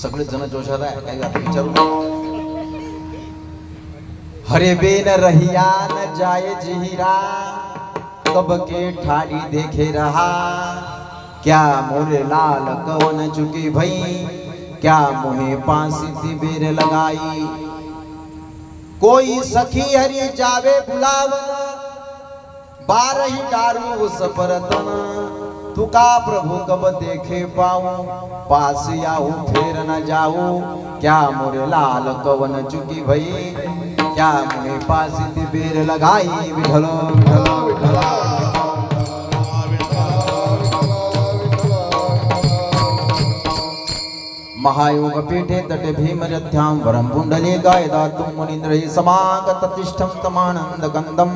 सगळे जण जोशात आहे, काही आता विचारू हरे बेन रहिया न जाए जिहिरा कब के ठाड़ी देखे रहा क्या मोरे लाल कवन चुकी भई क्या मोहे पासी बेर लगाई कोई सखी हरि जावे बुलाव बारही डारू सपरतन तुका प्रभु कब देखे पाऊं पास आऊं फेर न जाऊं क्या मोरे लाल कवन चुकी भई क्या मोहे पासी बेर लगाई विठल विठल विठल महायोग पीठे तटे भीमरथ्यां वरं पुंडले गायदातुं मुनीन्द्रैः समागत तिष्ठं तमानंद गंधं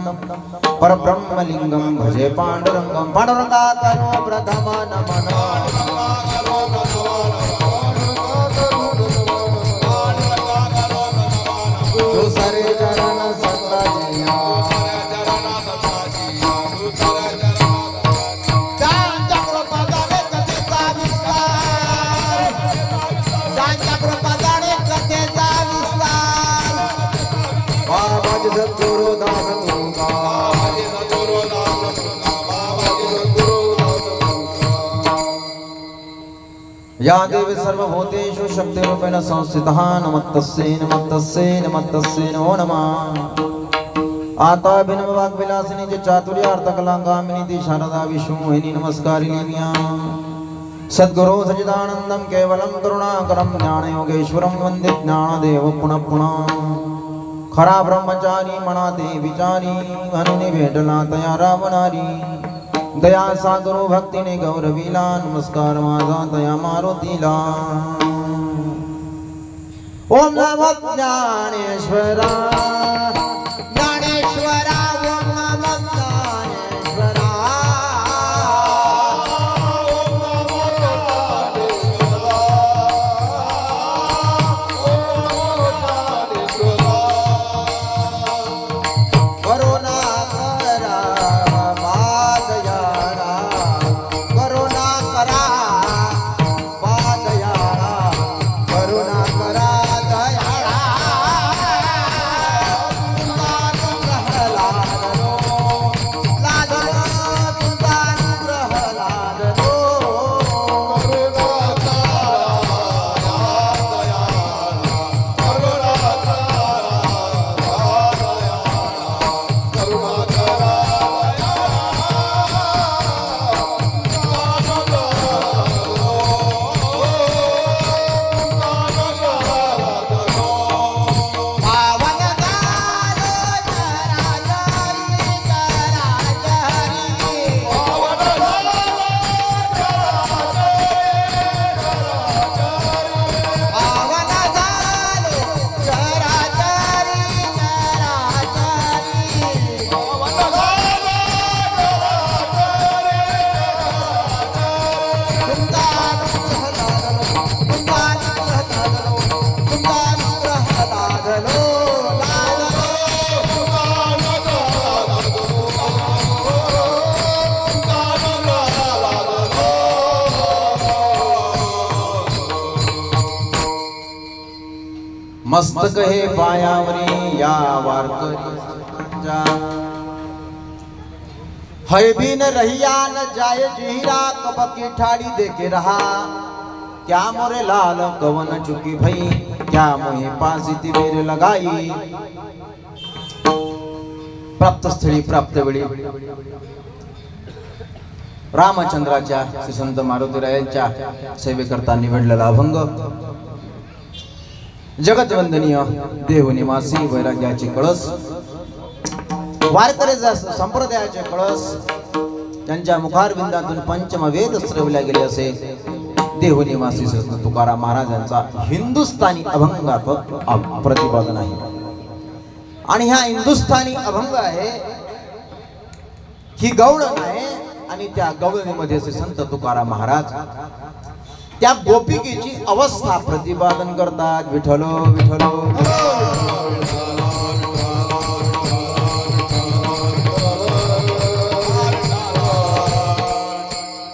परब्रह्मलिंगं भजे पांडुरंगं पांडुरंगाकरो प्रथम नमन दूसरे चरण संगजिया या देवी सर्वभूतेषु शक्तिरूपेण संस्थितः नमस्तस्यै नमस्तस्यै नमस्तस्यै नमो नमः आता बिनव वाग्विलासिनी जे चातुर्यार्थकलागामिनी ती शारदा विष्णुमोहिनी नमस्कारिणी सद्गुरु सच्चिदानंदं केवलं करुणाकरं ज्ञानयोगेश्वरं वन्दे ज्ञानदेव पुनः पुनः खरा ब्रह्मचारी मनाते विचारी हनुनी भेटला तया रावणारी दया सागरो भक्तीने गौरवीला नमस्कार माझा दया मारुतीला ओम नमो ज्ञानेश्वरा ज्ञानेश्वरा ओम नमो ज्ञानेश्वरा ओम नमो ज्ञानेश्वरा ओम ज्ञानेश्वरा करुणा करा मस्तक हे पायावरी या वारकरी है बिन रहिया न जाए जिहिरा कब की ठाड़ी देखे रहा क्या मोरे लाल कवन चुकी भई क्या मोहि पासी तिबेर लगाई। प्राप्त स्थळी प्राप्त वेळी रामचंद्राच्या श्री संत मारुतीरायांच्या सेवेकरता निवडलेला अभंग जगतवंदनीय देवनिवासी वैराग्याची कळस वारकऱ्याचा संप्रदायाचे कळस त्यांच्या मुखारविंदातून पंचमवेद श्रवल्या गेले असे देवनिवासी संत तुकाराम महाराजांचा हिंदुस्थानी अभंगात प्रतिपादन आहे। आणि हा हिंदुस्थानी अभंग आहे ही गवळण आहे आणि त्या गवळणीमध्ये श्री संत तुकाराम महाराज त्या गोपिकेची अवस्था प्रतिपादन करतात। विठ्ठलो विठ्ठलो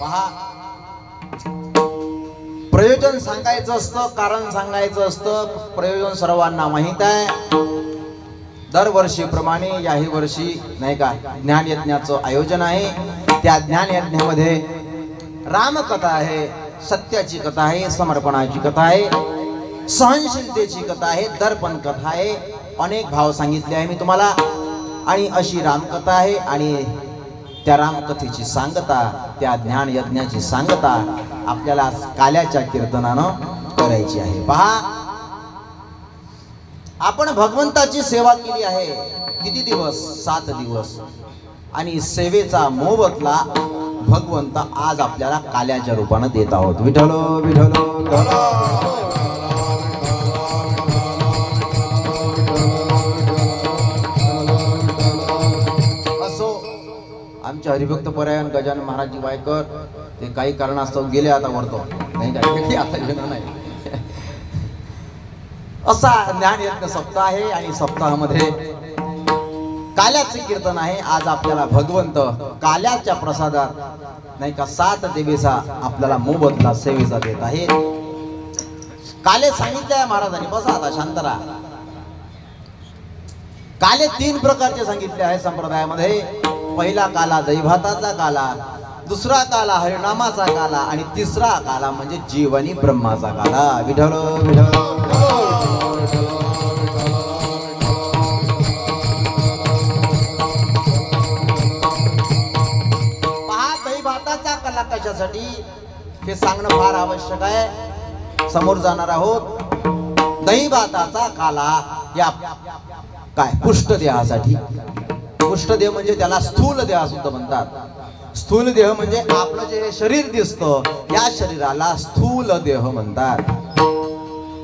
पहा, प्रयोजन सांगायचं असतं, कारण सांगायचं असतं। प्रयोजन सर्वांना माहित आहे। दरवर्षीप्रमाणे याही वर्षी नाही का ज्ञान यज्ञाचं आयोजन आहे। त्या ज्ञान यज्ञामध्ये रामकथा आहे, सत्याची कथा आहे, समर्पणाची कथा आहे, सहनशीलतेची कथा आहे, दर्पण कथा आहे। अनेक भाव सांगितले आहे मी तुम्हाला। आणि अशी रामकथा आहे आणि त्या रामकथेची सांगता, त्या ज्ञान यज्ञाची सांगता आपल्याला काल्याच्या कीर्तनानं करायची आहे। पहा, आपण भगवंताची सेवा केली आहे किती दिवस? 7 दिवस। आणि सेवेचा मोबदला भगवंत आज आपल्याला काल्याच्या रूपाने देत आहोत। विठ्ठलो विठ्ठलो असो। आमचे हरिभक्त परायण गजानन महाराज वायकर ते काही कारणास्तव गेले, आता वरतो नाही काय आता येणार नाही। असा ज्ञान यज्ञ सप्ताह आहे आणि सप्ताहामध्ये काल्याचे कीर्तन आहे। आज आपल्याला भगवंत काल्याच्या प्रसादात नाही का 7 देवीचा आपल्याला मोबदला सेवेचा देत आहे। काले सांगितले आहे महाराजांनी, बसा आता शांत राहा। काले 3 प्रकारचे सांगितले आहे संप्रदायामध्ये। पहिला काला दैभाताचा काला, दुसरा काला हरिनामाचा काला आणि तिसरा काला म्हणजे जीवनी ब्रह्माचा काला। विठ्ठलो विठ्ठलो काला कशासाठी हे सांगणं फार आवश्यक आहे। समोर जाणार आहोत। दैभाताचा काला या काय पुष्टदेहासाठी। पुष्टदेह म्हणजे त्याला स्थूल देह सुद्धा म्हणतात। स्थूल देह म्हणजे आपलं जे शरीर दिसतं या शरीराला स्थूल देह म्हणतात।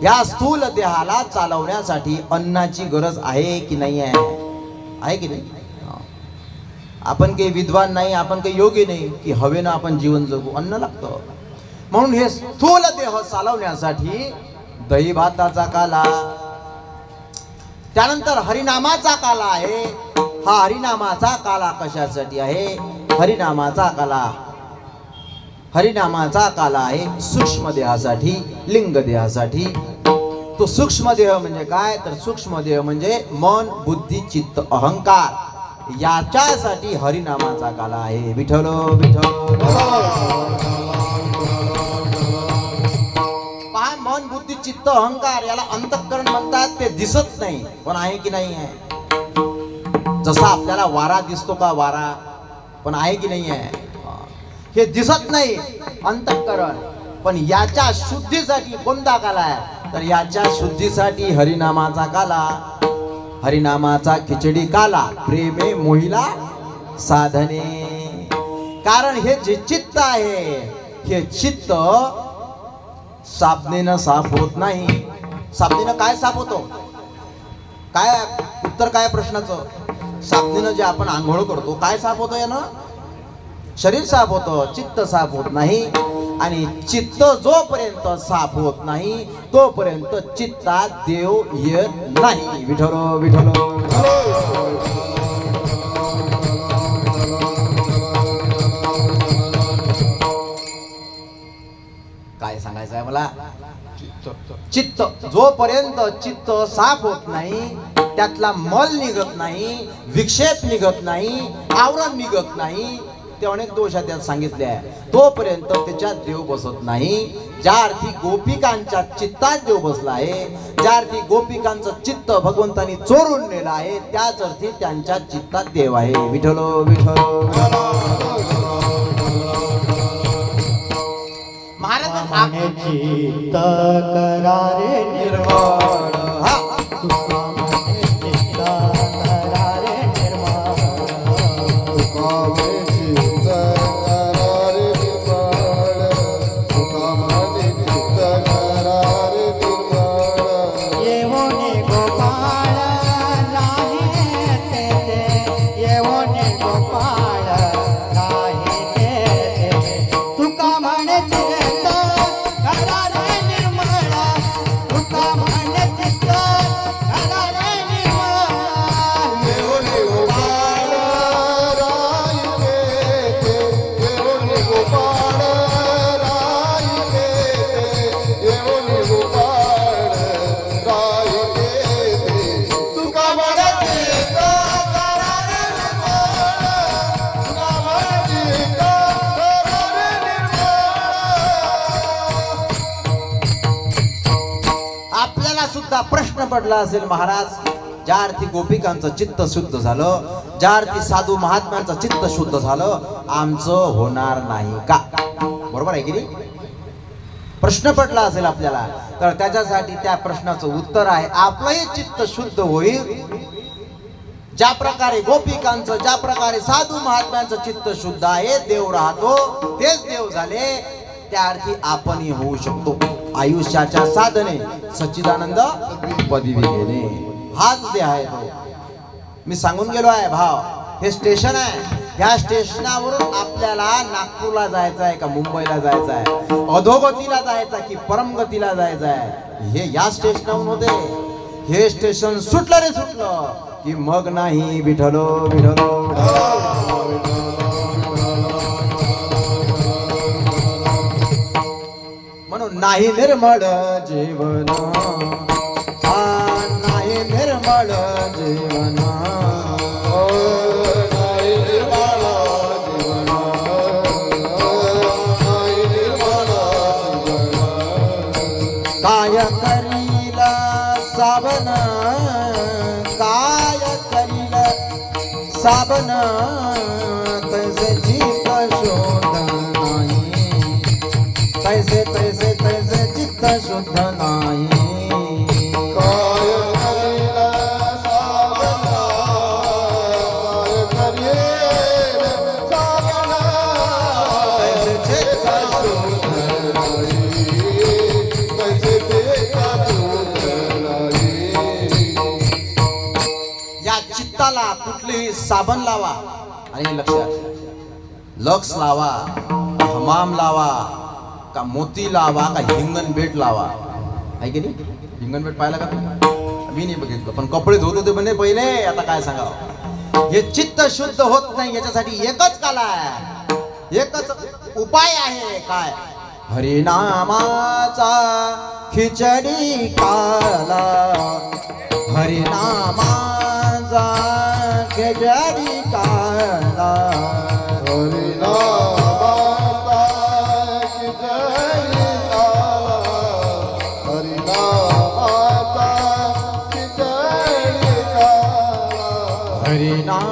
या स्थूल देहाला चालवण्यासाठी अन्नाची गरज आहे की नाही आहे की नाही? आपण काही विद्वान नाही, आपण काही योगी नाही की हवेनं आपण जीवन जगू, अन्न लागतं। म्हणून हे स्थूल देह चालवण्यासाठी दैभाताचा काला, त्यानंतर हरिनामाचा काला आहे। हा हरिनामाचा काला कशासाठी आहे? हरिनामाचा काला आहे सूक्ष्म देहासाठी, लिंग देहासाठी। तो सूक्ष्म देह म्हणजे काय? तर सूक्ष्म देह म्हणजे मन, बुद्धी, चित्त, अहंकार याच्यासाठी हरिनामाचा काला आहे। विठ्ठलो विठ्ठलो पहा, मन, बुद्धी, चित्त, अहंकार याला अंतःकरण म्हणतात। ते दिसत नाही पण आहे की नाही आहे? जसा आपल्याला वारा दिसतो का? वारा पण आहे की नाही आहे? हे दिसत नाही अंतःकरण। पण याच्या शुद्धीसाठी कोणता काला आहे? तर याच्या शुद्धीसाठी हरिनामाचा काला। हरिनामाचा खिचडी काला, प्रेमे मोहिला साधने। कारण हे जे चित्त आहे हे चित्त साबणेनं साफ होत नाही। साबणेनं काय साफ होतो? काय उत्तर काय प्रश्नाचं? साबणेनं जे आपण आंघोळ करतो काय साफ होतं? यानं शरीर साफ होतं, चित्त साफ होत नाही। आणि चित्त जोपर्यंत साफ होत नाही तोपर्यंत चित्तात देव येत नाही। विठ्ठलो विठ्ठलो काय सांगायचं आहे मला? चित्त जोपर्यंत चित्त साफ होत नाही, त्यातला मल निघत नाही, विक्षेप निघत नाही, आवरण निघत नाही, ते अनेक दोष त्यात सांगितले आहे, तोपर्यंत त्याच्यात देव बसत नाही. ज्या अर्थी गोपिकांच्या चित्तात देव बसला आहे, ज्या अर्थी गोपिकांचं चित्त भगवंतानी चोरून नेलं आहे, त्याच अर्थी त्यांच्या चित्तात देव आहे. विठ्ठल विठ्ठल. महाराज चित्त करारे निर्मळ, चित्त करारे निर्मळ, येवोनी गोपाळ नाही तेथे, येवोनी गोपाळ नाही तेथे, तुका म्हणे चित्त करारे निर्मळ, तुका म्हणे चित्त करारे निर्मळ, येवोनी गोपाळ राई तेथे, येवोनी गोपाळ राई तेथे, येवोनी गोपाळ राई तेथे, तुका म्हणे चित्त करारे निर्मळ, तुका म्हणे चित्त करारे निर्मळ. आपल्याला सुद्धा प्रश्न पडला असेल महाराज, ज्या अर्थी गोपिकांचं चित्त शुद्ध झालं, ज्या अर्थी साधू महात्म्यांचं चित्त शुद्ध झालं, आमचं होणार नाही का? बरोबर आहे की नाही? प्रश्न पडला असेल आपल्याला, तर त्याच्यासाठी त्या प्रश्नाचं उत्तर आहे, आपलंही चित्त शुद्ध होईल. ज्या प्रकारे गोपिकांचं, ज्या प्रकारे साधू महात्म्यांचं चित्त शुद्ध आहे, देव राहतो, तेच देव झाले, त्या अर्थी आपणही होऊ शकतो. आयुष्याच्या साधने सच्चिदानंद पदवी घेणे, हाच देह आहे तो. मी सांगून गेलो आहे भाव, हे स्टेशन आहे, ह्या स्टेशनावरून आपल्याला नागपूरला जायचं आहे का मुंबईला जायचं आहे, अधोगतीला जायचं की परमगतीला जायचं आहे, हे या स्टेशनावरून होते. हे स्टेशन सुटलं रे सुटलं की मग नाही विठ्ठल विठ्ठल. म्हणून नाही निर्मळ जीवन, नाही निर्मळ जीवन, नाही निर्मळ जीवन, नाही निर्मळ जीवन. काय करील साबन, काय करील साबन, तैसे चित्त शोध नाही, तैसे तैसे तैसे चित्त शुद्ध नाही. काय करील साबना, काय करील साबना, तैसे चित्त शुद्ध नाही, कैसे चित्त शुद्ध नाही. या चित्ताला कुठलीही साबण लावा, आणि लक्षात, लक्स लावा, हमाम लावा, का मोती लावा, का हिंगणबेट लावा, आहे की नाही? हिंगणबेट पाहिला का तुम्ही? मी नाही बघितलं, पण कपडे धुत होते म्हणे पहिले, आता काय सांगावं. हे चित्त शुद्ध होत नाही, याच्यासाठी एकच कला आहे, एकच उपाय आहे. काय? हरिनामाचा खिचडी काला, हरिनामाचा खिचडी काला, हरिनामाचा खिचडी काला, हरिनामाचा खिचडी काला,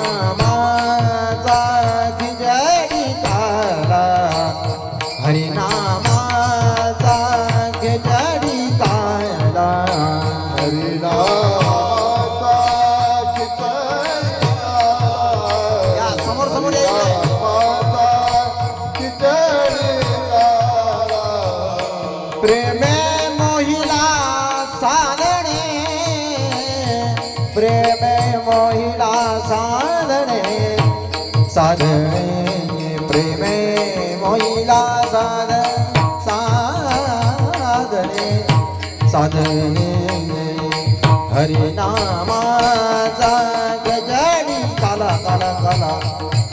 हरिनामाचा खिचडी काला, हरिनामाचा खिचडी काला, हरिनामाचा खिचडी काला. या समोर समोर यायचंय. प्रेमे मोहिला साधणे, प्रेमे मोहिला साधणे, साधणे प्रेमे मोहिला साधणे, साधणे हरिनामाचा खिचडी काला काला काला,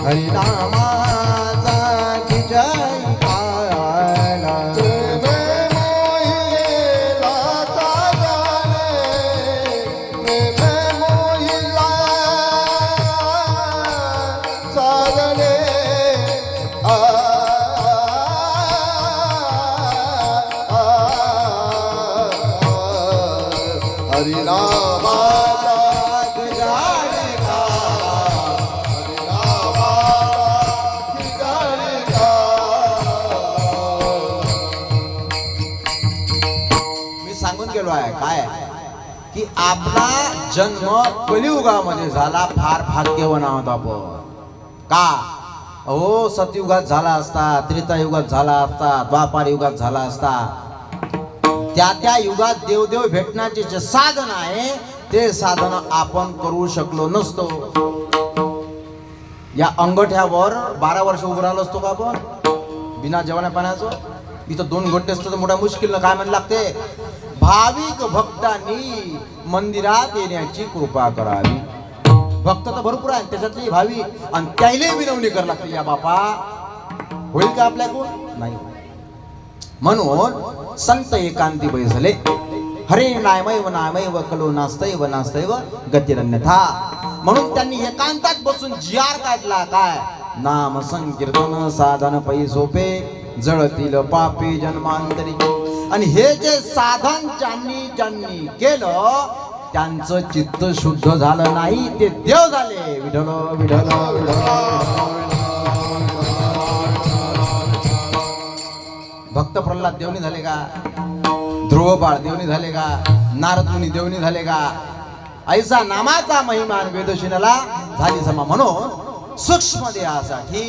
हरिनामाचा खिचडी काला. प्रेमे मोहिले हरिनामाचा खिजारी काळा, हरिनामाचा खिजारी काळा. मी सांगून गेलो आहे काय की आपला जन्म कलियुगामध्ये झाला, फार भाग्यवान आहोत आपण. का हो, सतयुगात झाला असता, त्रेतायुगात झाला असता, द्वापार युगात झाला असता, त्या युगात देवदेव भेटण्याचे जे साधन आहे ते साधन आपण करू शकलो नसतो. या अंगठ्यावर 12 वर्ष उभं राहिलो असतो का आपण बिना जेवणा पाण्याचं? इथं 2 घंटे असतं तर मोठा मुश्किल. काय म्हण लागते? भाविक भक्तांनी मंदिरात येण्याची कृपा करावी. भक्त तर भरपूर आहेत, त्याच्यातले भाविक, आणि त्याला विनवणी करावी लागते. या बापा होईल का आपल्याकडून? नाही. म्हणून संत एकांती बैसले, हरे नामैव नामैव कलो नास्तैव नास्तैव गतिरन्यथा. म्हणून त्यांनी एकांतात बसून जियार काढला. काय? नाम संकीर्तन साधन पै सोपे, जळतील पापी जन्मांतरी. आणि हे जे साधन ज्यांनी केलं त्यांचं चित्त शुद्ध झालं नाही, ते देव झाले. विठ्ठल विठ्ठल भक्त प्रल्हाद देवनी झाले का? ध्रुवबाळ देवनी झाले का? नारद मुनी देवनी झाले का? ऐसा नामाचा महिमान वेदशिनाला झाली समा. म्हणून सूक्ष्म देहासाठी,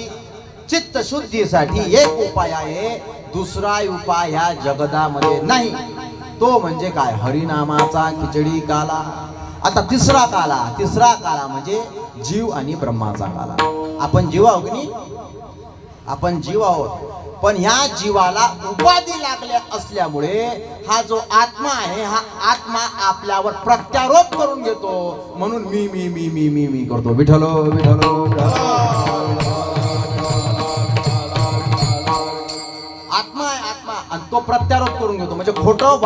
चित्त शुद्धीसाठी एक उपाय आहे, दुसरा उपाय ह्या जगतामध्ये नाही. तो म्हणजे काय? हरिनामाचा खिचडी काला. आता तिसरा काला म्हणजे जीव आणि ब्रह्माचा काला. आपण जीव आहोत की नाही? आपण जीव आहोत, पण ह्या जीवाला उपाधी लागल्या असल्यामुळे हा जो आत्मा आहे, हा आत्मा आपल्यावर प्रत्यारोप करून घेतो. म्हणून मी मी मी मी मी मी करतो. विठ्ठल विठ्ठल. आत्मा आहे आत्मा, आणि तो प्रत्यारोप करून घेतो. म्हणजे खोटं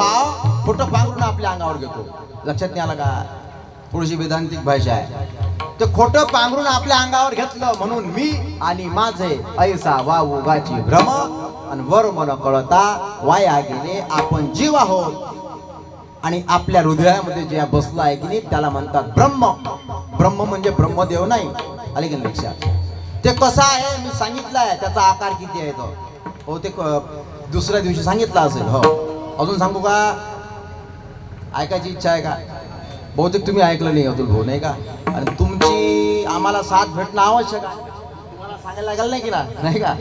पांघरून आपल्या अंगावर घेतो. लक्षात नाही आलं का? थोडीशी वेदांतिक भाषा आहे. ते खोटं पांघरून आपल्या अंगावर घेतलं म्हणून मी आणि माझे ऐसा वावुगाची भ्रम, आणि वर मन कळता वाया गेले. आपण जीव आहोत, आणि आपल्या हृदयामध्ये जे बसला आहे की नाही त्याला म्हणतात ब्रह्म. ब्रह्म म्हणजे ब्रह्मदेव नाही. आले की लक्षात? ते कसं आहे मी सांगितलं आहे. त्याचा आकार किती आहे तो हो ते दुसऱ्या दिवशी सांगितलं असेल. हो, अजून सांगू का? ऐकायची इच्छा आहे का? बहुतेक तुम्ही ऐकलं नाही अतुल भाऊ, नाही का? आणि तुमची आम्हाला साथ भेटणं आवश्यक आहे. तुम्हाला सांगायला लागेल नाही केला, नाही का?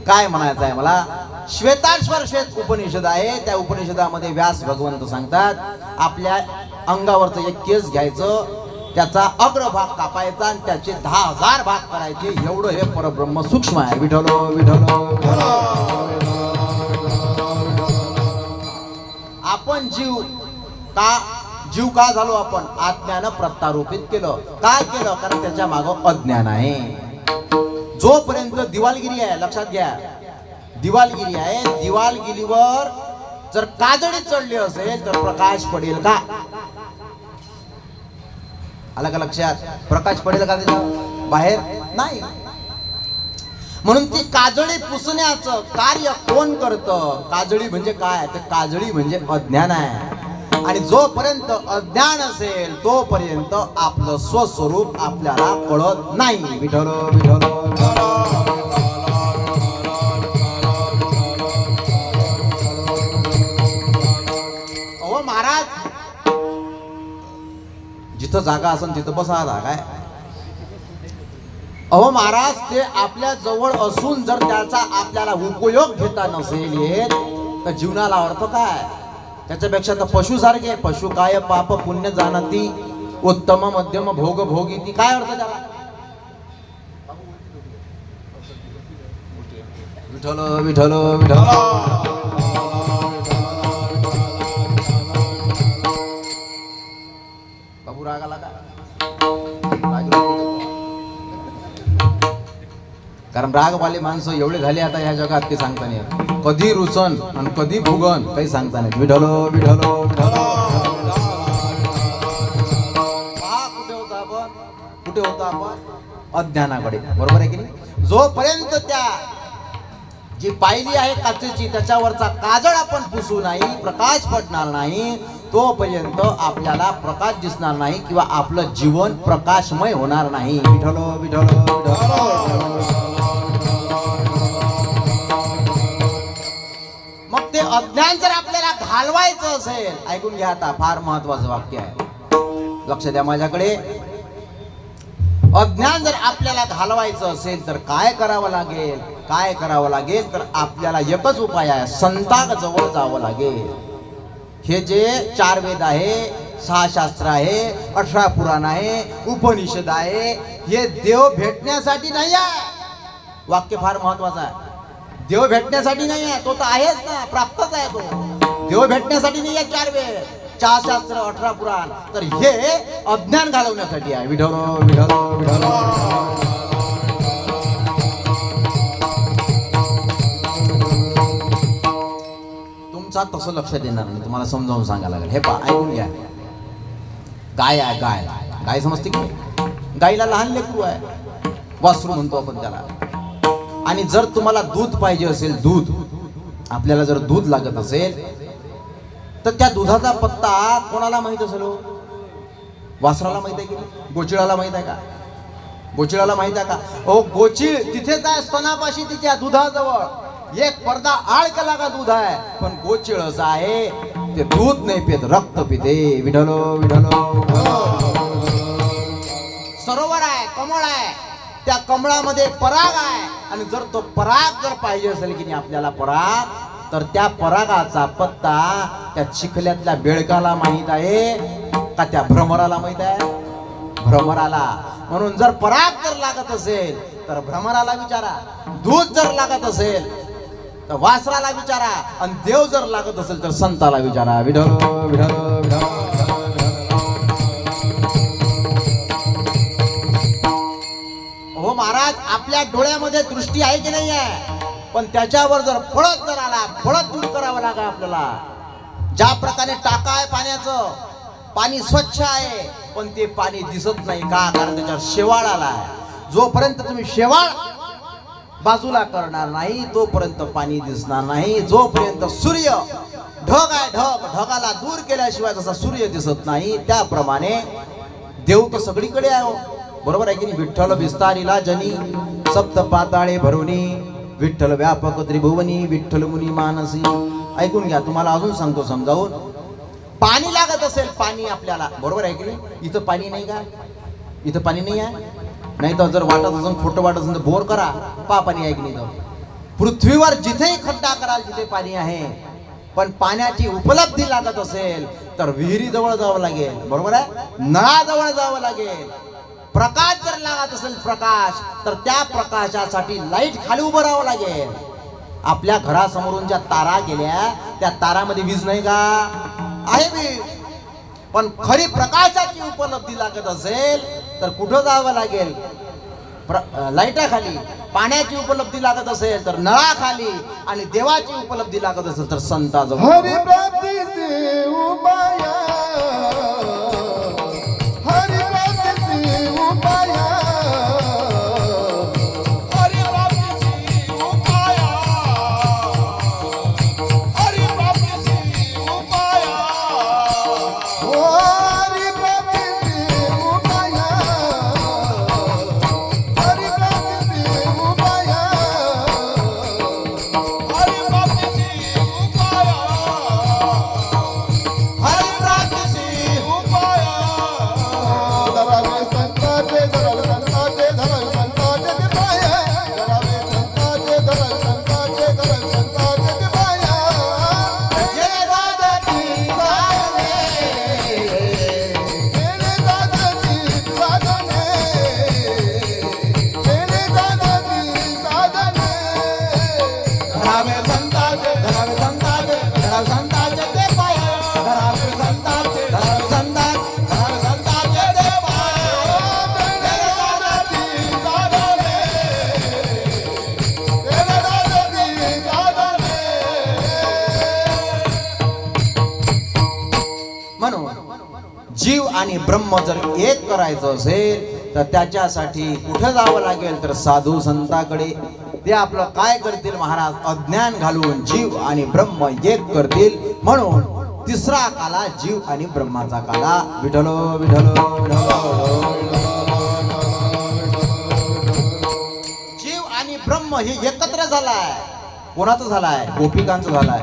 काय म्हणायचं आहे मला? श्वेताश्वर श्वेत उपनिषद आहे. त्या उपनिषदामध्ये व्यास भगवंत सांगतात, आपल्या अंगावरचं एक केस घ्यायचं, त्याचा अग्रभाग कापायचा आणि त्याचे 10,000 भाग करायचे. एवढं हे परब्रह्म सूक्ष्म आहे. विठ्ठल विठ्ठल. आपण जीव का झालो? आपण आत्म्यानं प्रत्यारोपित केलं. काय केलं? कारण त्याच्या मागं अज्ञान आहे. जोपर्यंत दिवालगिरी आहे, लक्षात घ्या, दिवालगिरी आहे, दिवालगिरीवर जर काजळी चढली असेल तर प्रकाश पडेल का? आला का लक्षात? प्रकाश पडेल का त्याच्या बाहेर? नाही. म्हणून ती काजळी पुसण्याचं कार्य कोण करतं? काजळी म्हणजे काय? तर काजळी म्हणजे अज्ञान आहे. आणि जोपर्यंत अज्ञान असेल तोपर्यंत आपलं स्वस्वरूप आपल्याला कळत नाही. विठ्ठल विठ्ठल. अहो महाराज, जिथं जागा असेल तिथं बसा. आता काय? अहो महाराज, ते आपल्या जवळ असून जर त्याचा आपल्याला उपयोग घेता नसेल येत तर जीवनाला अर्थ काय? त्याच्यापेक्षा तर पशु सारखे. पशु काय पाप पुण्य जाणती, उत्तम मध्यम भोग भोगी ती. काय अर्थ त्याला? विठ्ठल विठ्ठल विठ्ठल. बाबू राग आला का? कारण रागवाले माणसं एवढे झाले आता ह्या जगात की सांगता नाही. कधी रुसन आणि कधी भुगन काही सांगता नाही. विठ्ठल विठ्ठल विठ्ठल. कुठे होतो आपण? अज्ञानाकडे. बरोबर आहे की नाही? जोपर्यंत त्या जी पायली आहे काचेची त्याच्यावरचा काजळ आपण पुसू नाही, प्रकाश पडणार नाही, तोपर्यंत आपल्याला प्रकाश दिसणार नाही किंवा आपलं जीवन प्रकाशमय होणार नाही. विठ्ठल विठ्ठल विठ्ठल. मग ते अज्ञान जर आपल्याला घालवायचं असेल, ऐकून घ्या आता, फार महत्वाचं वाक्य आहे, लक्ष द्या माझ्याकडे. अज्ञान जर आपल्याला घालवायचं असेल तर काय करावं लागेल? काय करावं लागेल तर आपल्याला एकच उपाय आहे, संतांजवळ जावं लागेल. हे जे 4 वेद आहे, 6 शास्त्र आहे, 18 पुराण आहे, उपनिषद आहे, हे देव भेटण्यासाठी नाही आहे. वाक्य फार महत्वाचं आहे. देव भेटण्यासाठी नाही आहे, तो तर आहेच ना, प्राप्तच आहे तो. देव भेटण्यासाठी नाही आहे 4 वेद, 4 शास्त्र, 18 पुराण. तर हे अज्ञान घालवण्यासाठी आहे. विठ्ठल विठ्ठल विठ्ठल. तुमचा तसं लक्ष देणार नाही, तुम्हाला समजावून सांगायला लागेल. हे पहा, ऐकून घ्या. गाय आहे, गाय. गाय समजते की? गायला लहान लेकरू आहे, वासरू म्हणतो आपण त्याला. आणि जर तुम्हाला दूध पाहिजे असेल, दूध, आपल्याला जर दूध लागत असेल तर त्या दुधाचा पत्ता कोणाला माहित असेल? वासराला माहित आहे की नाही? गोचिळाला माहित आहे का? गोचिळाला माहित आहे का? हो, गोचिळ तिथेच आहे स्तनापाशी, तिच्या दुधाजवळ एक पडदा आळ केला का दूध आहे. पण गोचिळच आहे ते दूध नाही पित, रक्त पिते. विठ्ठल विठ्ठल. सरोवर आहे, कमळ आहे, त्या कमळामध्ये पराग आहे. आणि जर तो पराग जर पाहिजे असेल की नाही आपल्याला पराग, तर त्या परागाचा पत्ता त्या चिखल्यातल्या बेडकाला माहित आहे का त्या भ्रमराला माहित आहे? भ्रमराला. म्हणून जर पराग जर लागत असेल तर भ्रमराला विचारा, दूध जर लागत असेल तर वासराला विचारा, आणि देव जर लागत असेल तर संताला विचारा. विठ्ठल विठ्ठल विठ्ठल. हो महाराज, आपल्या डोळ्यामध्ये दृष्टी आहे की नाही आहे, पण त्याच्यावर जर फळत जर आला, फळत दूर करावं लागेल आपल्याला. ज्या प्रकारे टाका आहे पाण्याचं, पाणी स्वच्छ आहे पण ते पाणी दिसत नाही का? कारण त्याच्यावर शेवाळ आला आहे. जोपर्यंत तुम्ही शेवाळ बाजूला करणार नाही तोपर्यंत पाणी दिसणार नाही. जोपर्यंत सूर्य ढग आहे, ढगाला दूर केल्याशिवाय जसा सूर्य दिसत नाही, त्याप्रमाणे देव तर सगळीकडे आहे. हो, बरोबर आहे की नाही? विठ्ठल विस्तारिला जनी, सप्त पाताळे भरुनी, विठ्ठल व्यापक त्रिभुवनी, विठ्ठल मुनी मानसी. ऐकून घ्या, तुम्हाला अजून सांगतो समजावून. पाणी लागत असेल, पाणी आपल्याला, बरोबर आहे की नाही? इथं पाणी नाही का? इथं पाणी नाही आहे. नाही तर जर वाटत असेल, खोटं वाटत असेल तर बोर करा, पाणी आहे की नाही? पृथ्वीवर जिथेही खड्डा कराल तिथे पाणी आहे. पण पाण्याची उपलब्धी लागत असेल तर विहिरीजवळ जावं लागेल, बरोबर आहे? नळाजवळ जावं लागेल. प्रकाश जर लागत असेल, प्रकाश, तर त्या प्रकाशासाठी लाईट खाली उभं राहावं लागेल. आपल्या घरासमोरून ज्या तारा गेल्या त्या तारामध्ये वीज नाही का? आहे वीज. पण खरी प्रकाशाची उपलब्धी लागत असेल तर कुठं जावं लागेल? लाईटाखाली. पाण्याची उपलब्धी लागत असेल तर नळाखाली. आणि देवाची उपलब्धी लागत असेल तर संताजवळ. हरिप्राप्तीचे उपाय, हरिप्राप्तीचे उपाय, हरिप्राप्तीचे उपाय, हरिप्राप्तीचे उपाय, ओ हरिप्राप्तीचे उपाय, हरिप्राप्तीचे उपाय, हरिप्राप्तीचे उपाय, हरिप्राप्तीचे उपाय. धरावे संताचे, धरावे संताचे, धरावे संताचे ते पाय, धरावे संताचे, धरावे संताचे, धरावे संताचे ते पाय. गेले दादाची साधने, गेले दादाची साधने, गेले दादाची साधने. धरावे संताचे, धरावे संताचे, धरावे संताचे ते पाय, धरावे संताचे, धरावे संताचे, धरावे संताचे ते पाय. गेले दादाची साधने, गेले दादाची साधने. म्हणून जीव आणि ब्रह्म जर एक करायचं असेल तर त्याच्यासाठी कुठे जावं लागेल तर साधू संतांकडे. ते आपलं काय करतील महाराज? अज्ञान घालून जीव आणि ब्रह्म एक करतील. म्हणून तिसरा काला जीव आणि ब्रह्माचा काला. विठलो विठलो विठलो. जीव आणि ब्रह्म हे एकत्र झालाय. कोणाचं झालाय? गोपिकांचं झालाय,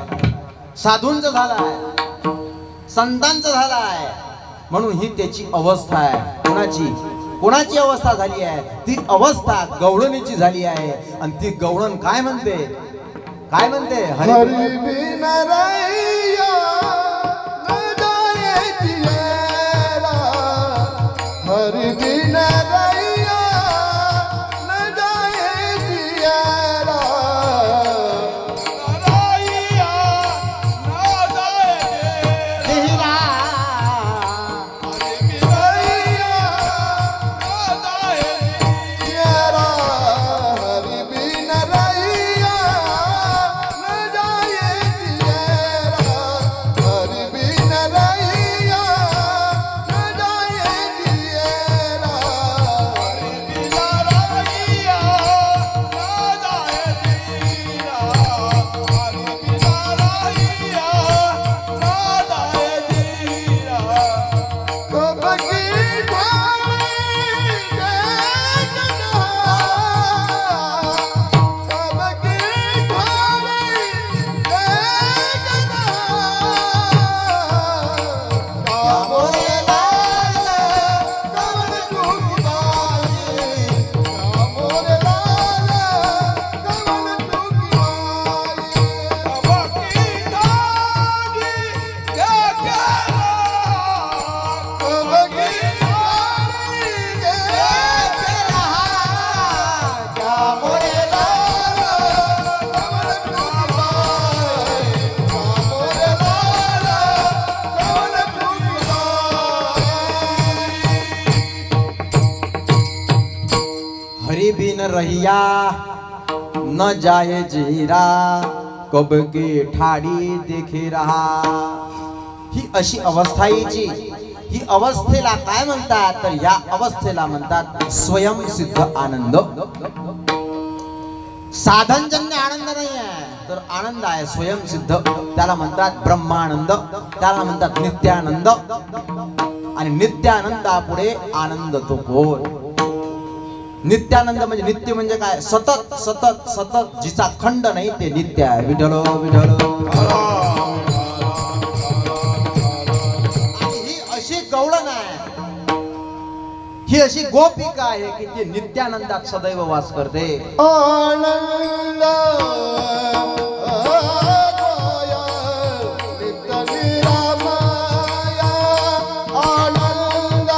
साधूंचं झालाय, संतांचं झालाय. म्हणून ही त्याची अवस्था आहे. कोणाची अवस्था झाली आहे? ती अवस्था गवळणीची झाली आहे. आणि ती गवळण काय म्हणते? काय म्हणते? हरि बिन रैया न जाए जियरा, हरि बिन रैया न जाए जियरा, रैया न जाए जियरा. हरि बिन रैया न जाए जियरा, हरि बिन रैया न जाए जियरा, हरि बिन रैया न जाए जियरा, हरि बिन रैया न जाए जियरा, हरि बिन रैया न जाए जियरा. कब की ढाली जय कन्हा, कब की ढाली जय कन्हा, कामोरे लाल कमल चुकी बाई, कामोरे लाल कमल चुकी बाई, कब की ढाली जय कन्हा, कब की ढाली जय कन्हा, कामोरे लाल कमल चुकी बाई, कामोरे लाल कमल चुकी बाई. हरि बिन रहिया न जाए जीरा, कब के ठाडी देखे रहा. ही अशी अवस्था यायची. ही अवस्थेला काय म्हणतात? तर या अवस्थेला म्हणतात स्वयंसिद्ध आनंद. साधनजन्य आनंद नाही आहे, तर आनंद आहे स्वयंसिद्ध. त्याला म्हणतात ब्रह्मानंद, त्याला म्हणतात नित्यानंद. आणि नित्यानंदापुढे आनंद तो कोण? नित्यानंद म्हणजे नित्य म्हणजे काय? सतत सतत सतत, जिचा खंड नाही ते नित्य आहे. विठलो विठलो. आणि ही अशी गवळण आहे, ही अशी गोपिका आहे की ती नित्यानंदात सदैव वास करते. आनंद आगया नित्य निरामया, आनंद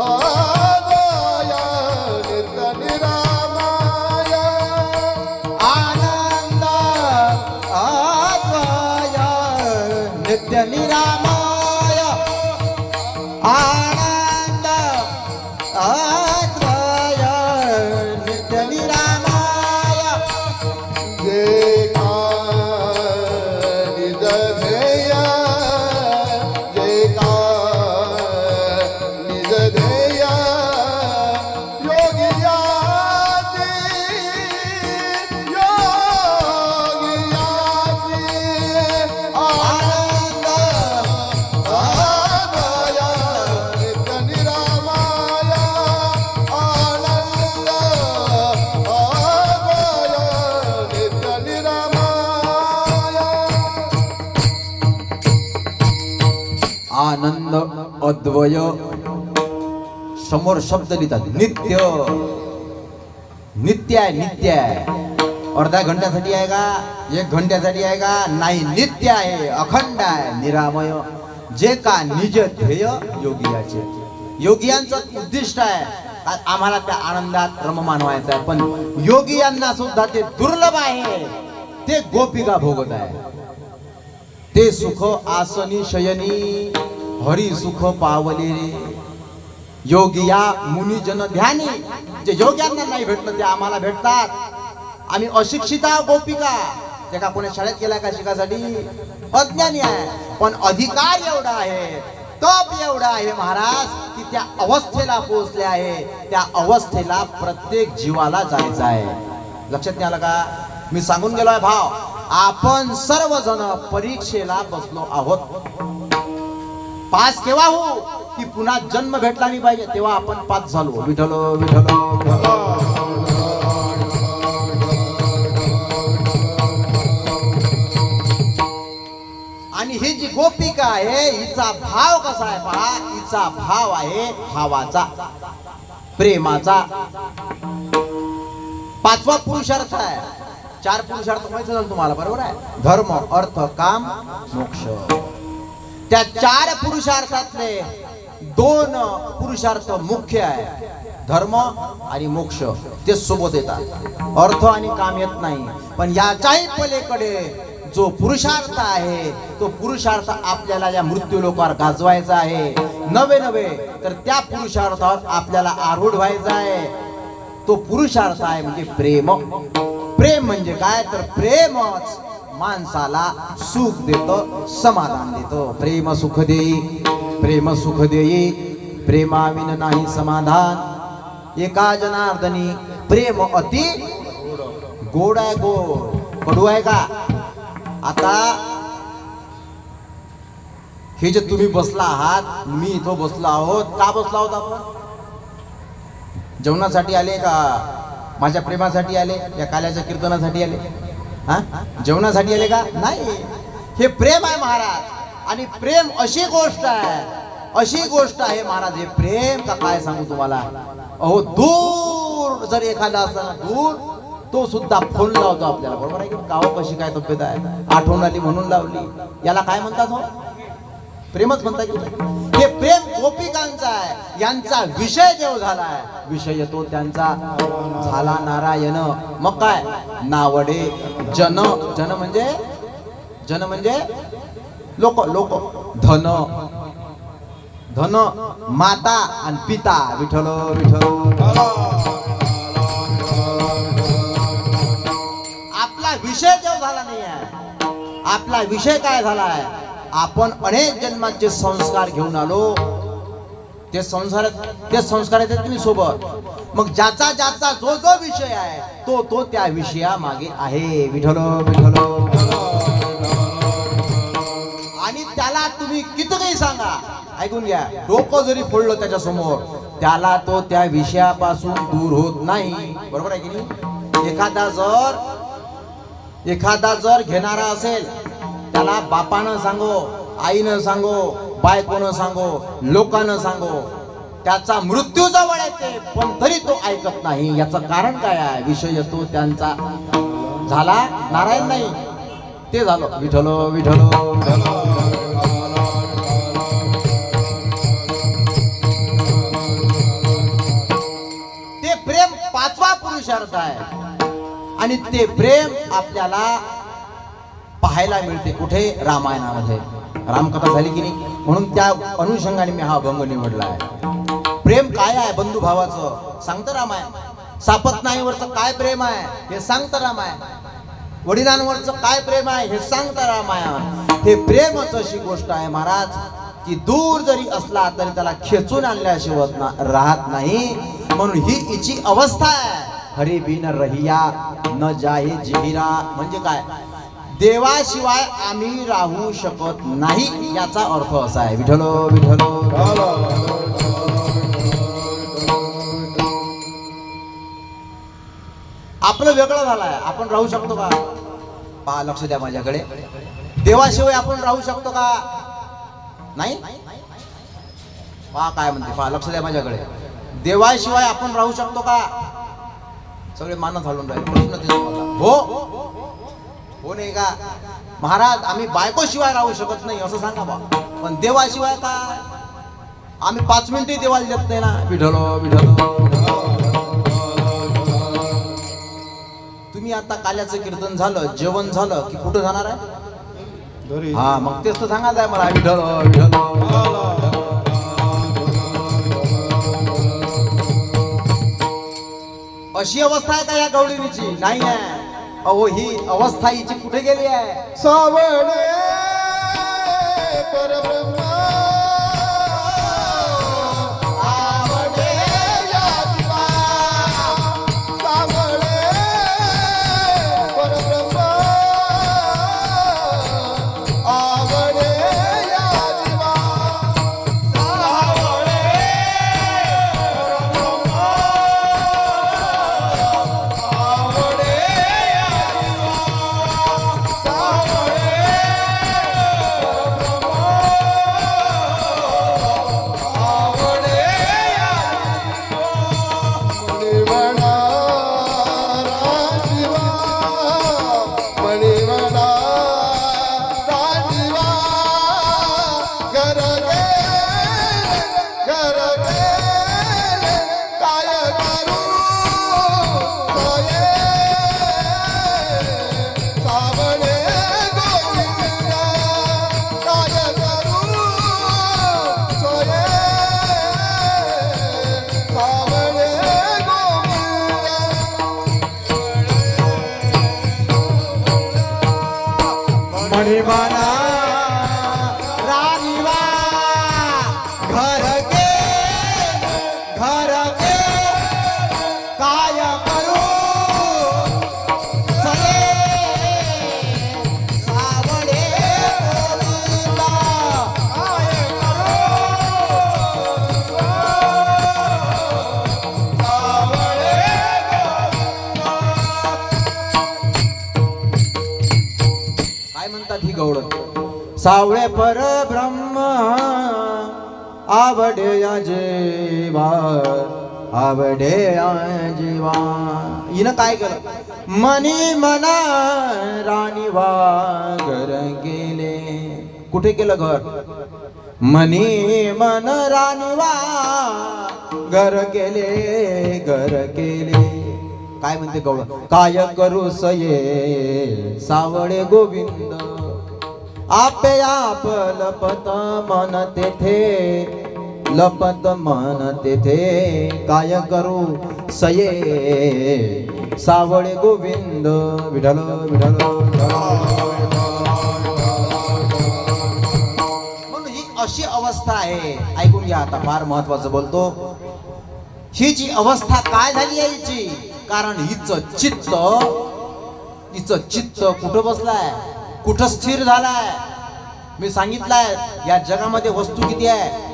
आगया नित्य निरामया, आनंद आद्वय नित्य निरामय, आनंद आद्वय नित्य निरामय. जे का निज ध्येय, जे का निज ध्येय, योगियाची योगियाची, आनंद आगया नित्य निरामया, आनंद आगया नित्य निरामया. आनंद अद्वय समोर शब्द लिहितात. नित्य नित्य आहे, नित्य आहे. अर्ध्या घंट्यासाठी आहे का? 1 घंट्यासाठी आहे का? नाही, नित्य आहे, अखंड आहे, निरामय. जे का निज ध्येय योगियाचे. योगियांचं उद्दिष्ट आहे आम्हाला त्या आनंदात रममान व्हायचं आहे. पण योगियांना सुद्धा ते दुर्लभ आहे. ते गोपिका भोगत आहे. ते सुख आसनी शयनी, हरी सुख पावले रे. योगिया मुनिजन ध्यानी. जे योग्यांना नाही भेटलं ते आम्हाला भेटतात. आम्ही अशिक्षिता गोपिका, ते का कोणी शाळेत गेला का शिकासाठी? अज्ञानी आहे. पण अधिकार एवढा आहे, तप एवढा आहे महाराज, की त्या अवस्थेला पोहोचले आहे. त्या अवस्थेला प्रत्येक जीवाला जायचं आहे. लक्षात नाही आलं का? मी सांगून गेलोय भाव. आपण सर्वजण परीक्षेला बसलो आहोत. पास केव्हा हो की पुन्हा जन्म भेटला नाही पाहिजे तेव्हा आपण पास झालो. विठ्ठल विठ्ठल विठ्ठल. आणि ही जी गोपिका आहे हिचा भाव कसा आहे पहा. हिचा भाव आहे भावाचा, प्रेमाचा. पाचवा पुरुषार्थ आहे. 4 पुरुषार्थ माहिती झालं तुम्हाला, बरोबर आहे. धर्म, अर्थ, काम, मोक्ष. त्या 4 पुरुषार्थातले 2 पुरुषार्थ मुख्य आहे. धर्म आणि मोक्ष ते सोबत येतात. अर्थ आणि काम येत नाही. पण याच्याही पलीकडे जो पुरुषार्थ आहे तो पुरुषार्थ आपल्याला या मृत्यू लोकावर गाजवायचा आहे. नवे तर त्या पुरुषार्थावर आपल्याला आरूढ व्हायचा आहे. तो पुरुषार्थ आहे म्हणजे प्रेम. प्रेम म्हणजे काय तर प्रेमच माणसाला सुख देतं, समाधान देतं. प्रेम सुख देई, प्रेम सुख देई, प्रेमाविन नाही समाधान. एका जनार्दनी प्रेम अति गोड आहे. गोड कडू आहे का. आता हे जे तुम्ही बसला आहात, मी इथं बसलो आहोत, का बसला आहोत आपण. जेवणासाठी आले का माझ्या प्रेमासाठी आले, या काल्याच्या कीर्तनासाठी आले. हा, जेवणासाठी आले का नाही. हे प्रेम आहे महाराज. आणि प्रेम अशी गोष्ट आहे, अशी गोष्ट आहे महाराज. हे प्रेम का काय सांगू तुम्हाला. अहो दूर जर एखादा असला दूर, तो सुद्धा फोन लावतो आपल्याला, बरोबर आहे की. गाव कशी काय तब्येत आहे, आठवण आली म्हणून लावली. याला काय म्हणतात हो, प्रेमच म्हणतात की. हे प्रेम गोपिकांचा आहे. यांचा विषय जेव्हा झालाय, विषय तो त्यांचा झाला नारायण. मग काय नावडे जन. जन म्हणजे लोक. धन, धन माता आणि पिता. विठ्ठल विठ्ठल. आपला विषय जेव्हा झाला नाही आहे. आपला विषय काय झालाय, आपण अनेक जन्माचे संस्कार घेऊन आलो. ते संस्कार आहेत की सोबत. मग ज्याचा जो विषय आहे तो त्या विषया मागे आहे. विठ्ठल विठ्ठल. आणि त्याला तुम्ही किती काही सांगा, ऐकून घ्या, डोकं जरी फोडलं त्याच्या समोर, त्याला तो त्या विषयापासून दूर होत नाही. बरोबर आहे की नाही. एखादा जर घेणारा असेल, त्याला बापानं सांगो, आईनं सांगो, बायकोनं सांगो, लोकांना सांगो, त्याचा मृत्यू जवळ येते पण तरी तो ऐकत नाही. याचं कारण काय आहे. विषय तो त्यांचा झाला नारायण नाही, ते झालं विठ्ठल विठ्ठल. ते प्रेम 5वा पुरुषार्थ आहे. आणि ते प्रेम आपल्याला पाहायला मिळते कुठे, रामायणामध्ये. रामकथा झाली की नाही, म्हणून त्या अनुषंगाने मी हा अभंग निवडला आहे. प्रेम काय आहे बंधुभावाचं सांगतं रामायण. सापत नाहीवरचं काय प्रेम आहे हे सांगतं रामायण. वडिलांवरचं काय प्रेम आहे हे सांगतं रामायण. हे प्रेमच अशी गोष्ट आहे महाराज की दूर जरी असला तरी त्याला खेचून आणल्याशिवाय राहत नाही. म्हणून ही हिची अवस्था आहे. हरी बिन रहिया न जाये जिहिरा. म्हणजे काय, देवाशिवाय आम्ही राहू शकत नाही, याचा अर्थ असा आहे. विठ्ठल विठ्ठल. आपलं वेगळं झालंय, आपण राहू शकतो का. पहा, लक्ष द्या माझ्याकडे. देवाशिवाय आपण राहू शकतो का नाही. पहा काय म्हणते, पहा लक्ष द्या माझ्याकडे. देवाशिवाय आपण राहू शकतो का. सगळे मानत हलून राहिले. प्रश्न ते हो हो नाही का महाराज. आम्ही बायकोशिवाय राहू शकत नाही असं सांगा बा. पण देवाशिवाय काय, आम्ही 5 मिनिटही देवाला देत नाही ना. विठ्ठल विठ्ठल. तुम्ही आता काल्याचं कीर्तन झालं, जेवण झालं की कुठं जाणार आहे. हा, मग तेच तर सांगायचं आहे मला. विठ्ठल विठ्ठल. अशी अवस्था आहे का या गवळीची. नाही आहे. अहो ही अवस्था हिची कुठे गेली आहे. सावळे परब्रह्म आवडे यात्मा. सावळे परब्रह्म म्हणे मना राणीवा घर गे काय करू सये सावळे गोविंदा काय म्हणतात ही गवळ सावळे परब्रह्म आवडे जीवा आवडे जीवा हिनं काय केलं मनी मना राणीवा घर गेले कुठे केलं घर मनी मन राणीवा घर केले काय म्हणते गवळ काय करू सये सावळे गोविंद आपे आप लपत मन तेथे काय करू सये सावळे गोविंद विठ्ठल विठ्ठल म्हणून ही अशी अवस्था आहे ऐकून घ्या आता फार महत्वाचं बोलतो ही जी अवस्था काय झाली आहे हिची कारण हिचं चित्त कुठं बसलाय कुठं स्थिर झालाय मी सांगितलंय या जगामध्ये वस्तू किती आहे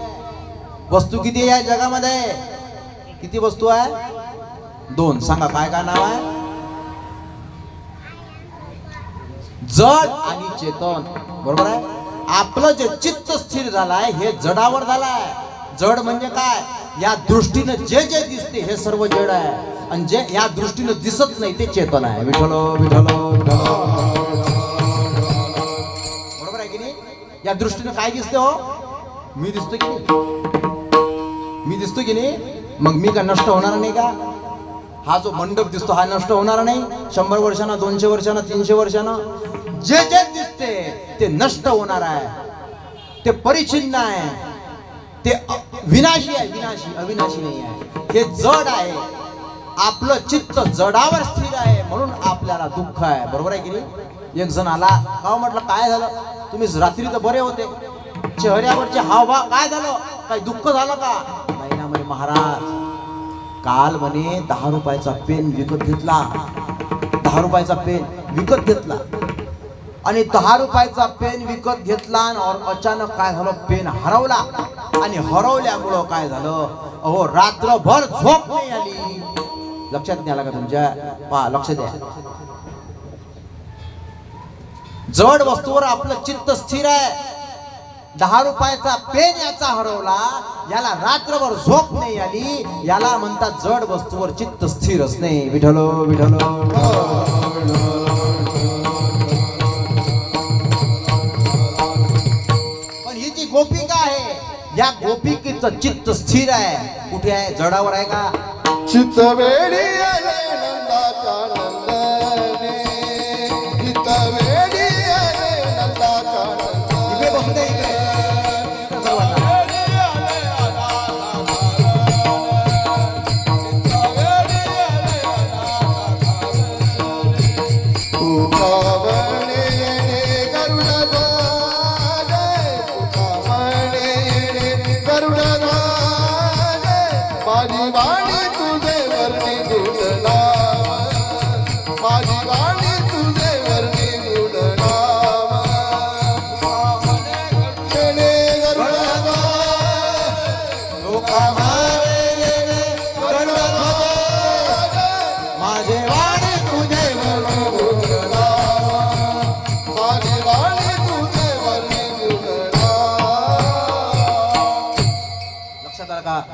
या जगामध्ये किती वस्तू आहे दोन सांगा काय नाव आहे जड आणि चेतन बरोबर आहे आपलं जे चित्त स्थिर झालाय हे जडावर झालाय जड म्हणजे काय या दृष्टीनं जे दिसते हे सर्व जड आहे आणि जे या दृष्टीनं दिसत नाही ते चेतन आहे विठ्ठल बरोबर आहे की नाही या दृष्टीनं काय दिसते हो मी दिसतो की नाही मग मी का नष्ट होणार नाही का हा जो मंडप दिसतो हा नष्ट होणार नाही 100 वर्षांना 200 वर्षांना 300 वर्षांना जे दिसते ते नष्ट होणार आहे ते परिच्छिन्न आहे ते विनाशी आहे अविनाशी नाही आहे हे जड आहे आपलं चित्त जडावर स्थिर आहे म्हणून आपल्याला दुःख आहे बरोबर आहे की नाही एक जण आला का म्हटलं काय झालं तुम्ही रात्री तर बरे होते चेहऱ्यावरचे हावभाव काय झालं काही दुःख झालं का नाही ना म्हणे महाराज काल म्हणे 10 रुपयाचा पेन विकत घेतला 10 रुपयाचा पेन विकत घेतला आणि 10 रुपयाचा पेन विकत घेतला आणि अचानक काय झालं पेन हरवला आणि हरवल्यामुळं काय झालं अहो रात्रभर झोप नाही आली लक्षात नाही आला का तुमच्या पहा लक्ष द्या जड वस्तूवर आपलं चित्त स्थिर आहे 10 रुपयाचा पेन याचा हरवला याला रात्रभर झोप नाही आली याला म्हणतात जड वस्तूवर चित्त स्थिरच नाही विठ्ठल पण ही जी गोपिका आहे या गोपिकेचं चित्त स्थिर आहे कुठे आहे जडावर आहे का चित्त वेडी आले नंदाच्या नंदने चित्त वेडी आले नंदाच्या इकडे बसू दे इकडे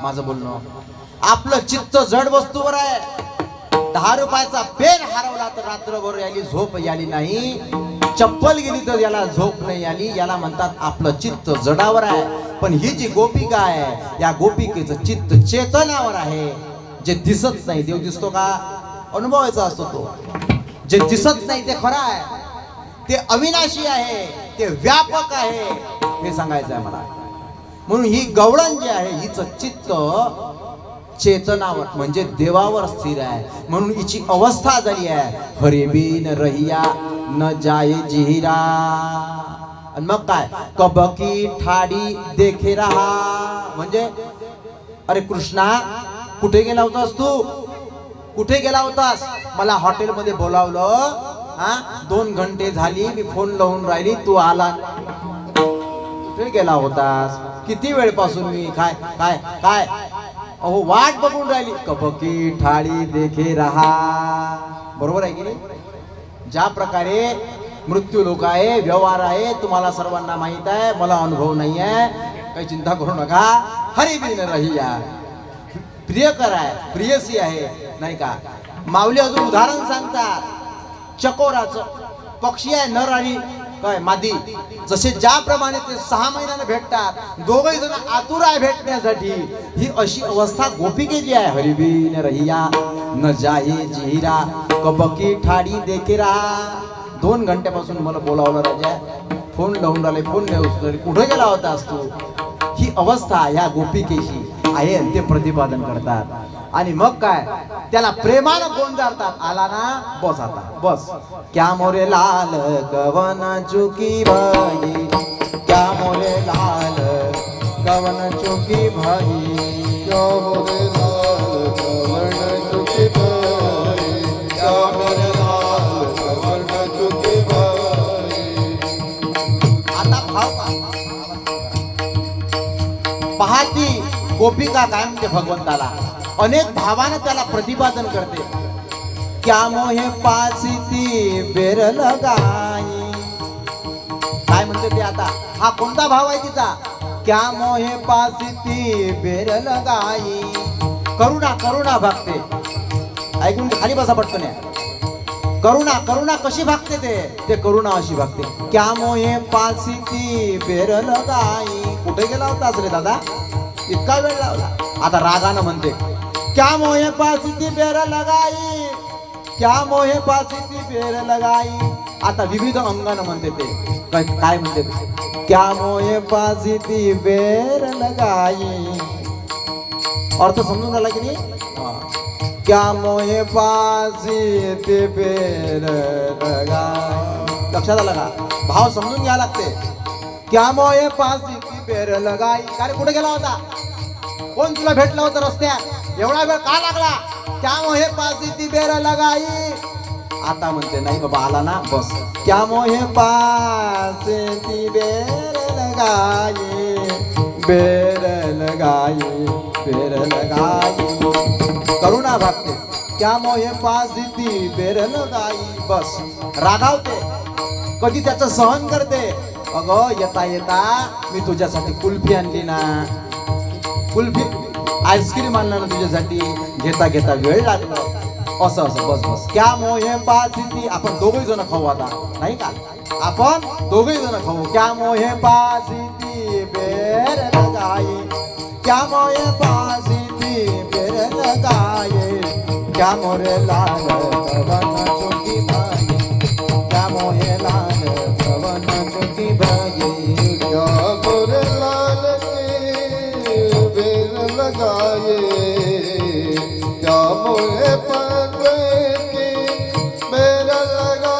माझं बोलणं आपलं चित्त जड वस्तूवर आहे 10 रुपयाचा पेन हरवला तर रात्रभर याली झोप याली नाही चप्पल गेली तर याला झोप नाही आली याला म्हणतात आपलं चित्त जडावर आहे पण ही जी गोपिका आहे या गोपिकेचं चित्त चेतनावर आहे जे दिसत नाही देव दिसतो का अनुभवायचा असतो तो जे दिसत नाही ते खरं आहे ते अविनाशी आहे ते व्यापक आहे हे सांगायचं आहे मला म्हणून ही गवळण जी आहे हिचं चित्त चेतनावर म्हणजे देवावर स्थिर आहे, म्हणून हिची अवस्था झाली आहे हरी बिन रहिया न जाय जिहिरा. आणि मग काय, कबकी ठाडी देखे रहा, म्हणजे अरे कृष्णा कुठे गेला होतास तू, कुठे गेला होतास, मला हॉटेलमध्ये बोलावलं, 2 घंटे झाली मी फोन लावून राहिली, तू आला, कुठे गेला होतास, किती वेळपासून मी काय काय काय अहो वाट बघून राहिली. कबकी ठाडी देखे रहा, बरोबर आहे की नाही. ज्या प्रकारे मृत्यू लोक आहे, व्यवहार आहे, तुम्हाला सर्वांना माहित आहे, मला अनुभव नाही आहे, काही चिंता करू नका. हरी बिन रहिया, प्रियकर आहे, प्रियसी आहे, नाही का. माऊली अजून उदाहरण सांगतात, चकोराचं, पक्षी आहे नर आणि काय मादी, जसे ज्याप्रमाणे ते 6 महिन्याने भेटतात, दोघही जण आतुर आहे भेटण्यासाठी, ही अशी अवस्था गोपिकेची आहे. हरी बिन रहिया न जाहे जिहिरा, कबकी ठाडी देखे रहा. 2 घंट्यापासून मला बोलावलं राजा, फोन लावून राहिले, फोन नाही उचलले, कुठे गेला होतास तू. ही अवस्था ह्या गोपिकेशी आहे, ते प्रतिपादन करतात. आणि मग काय, त्याला प्रेमानं कोण जातात, आला ना बस, आता बस. क्या मोरे लाल कवन चुकी भाई, क्या मोरे लाल कवन चुकी भाई, क्या मोरे लाल कवन चुकी भाई, क्या मोरे लाल कवन चुकी भाई. आता भाव पाहती गोपिका काय म्हणते भगवंताला, अनेक भावानं त्याला प्रतिपादन करते. क्या मोहे पासिती बेर लगाई, काय म्हणते ते आता, हा कोणता भाव आहे तिचा. क्या मोहे पासिती बेर लगाई, करुणा करुणा भागते, ऐकून खाली बसा पटकन. करुणा करुणा कशी भागते, ते करुणा अशी भागते. क्या मोहे पासिती बेर लगाई, कुठे गेला होतास रे दादा, इतका वेळ लावला. आता रागानं म्हणते, क्या मोहे पासिती बेर लगाई, क्या मोहे पासिती बेर लगाई. आता विविध अंगानं म्हणते ते, काय म्हणते ते, क्या मोहे पासिती बेर लगाई. अर्थ समजून आला की नाही. क्या मोहे पासिती बेर लगाई, लक्षात आलं का, भाव समजून घ्यायला लागते. क्या मोहे पासिती बेर लगाई, अरे कुठे गेला होता, कोण तुला भेटलं होतं रस्त्यात, एवढा वेळ का लागला. क्या मोहे पासिती बेर लगाई. आता म्हणते नाही बाबा आला ना बस. क्या मोहे पासिती बेर लगाई, बेर लगाई, बेर लगाई. करुणा भागते. क्या मोहे पासिती बेर लगाई, बस रागावते, कधी त्याचं सहन करते. अगं येता येता मी तुझ्यासाठी कुल्फी आणली ना, कुल्फी आईस्क्रीम आणला ना तुझ्यासाठी, घेता घेता वेळ लागला, असं असं बस बस. क्या मोहे पासिती, आपण दोघही जण खाऊ आता, नाही का, आपण दोघही जण खाऊ. क्या मोहे पासिती बेर लगाई, क्या मोहे पासिती बेर लगाई, क्या मोरे लाल कवन चुकी भाई, क्या मोहे लाल कवन चुकी भाई. क्या मोरे लाल के बेर लगाए, क्या मोरे पर के बेर लगाए,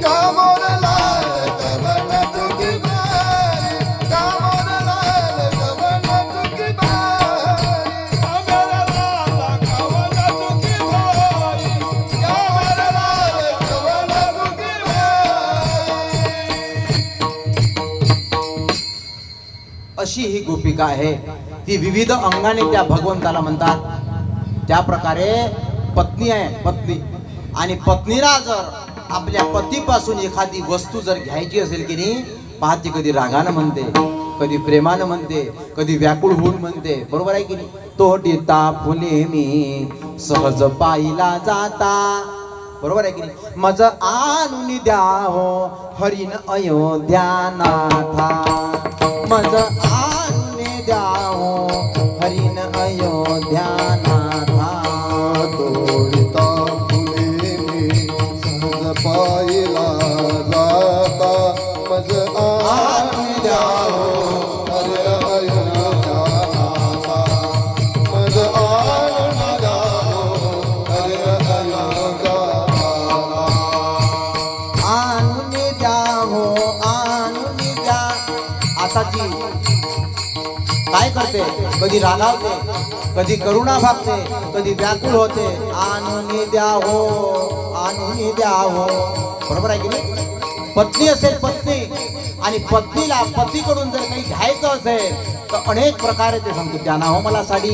क्या मोरे लाल कवन चुकी भाई, क्या मोरे लाल कवन चुकी भाई, क्या मोरे लाल कवन चुकी भाई, क्या मोरे लाल कवन चुकी भाई. अशी ही गोपिका आहे, ती विविध अंगाने त्या भगवंताला म्हणतात. त्या प्रकारे पत्नी आहे, पत्नी, आणि पत्नीला जर आपल्या पतीपासून एखादी वस्तू जर घ्यायची असेल की नाही, पाहते कधी रागानं म्हणते, कधी प्रेमानं म्हणते, कधी व्याकुळ होऊन म्हणते, बरोबर आहे की नाही. तोटिता फुले मी सहज पाहिला जाता, बरोबर आहे की नाही. मज आणून द्याहो हरीन अयोध्या नाथा, मज आणून द्याहो हरीन अयोध्या नाथा. तोडिता फुले मी सहज पाहिला जाता, मज आणून द्यावो हरी अयोध्या माताची काय करते, कधी रागावते, कधी करुणा भागते, कधी व्याकुळ होते, आणून द्या हो, आणून द्या हो. बरोबर आहे की नाही? पत्नी असेल पत्नी, आणि पत्नीला पतीकडून जर काही घ्यायचं असेल तर अनेक प्रकारे ते सांगतो, द्या ना हो मला साडी,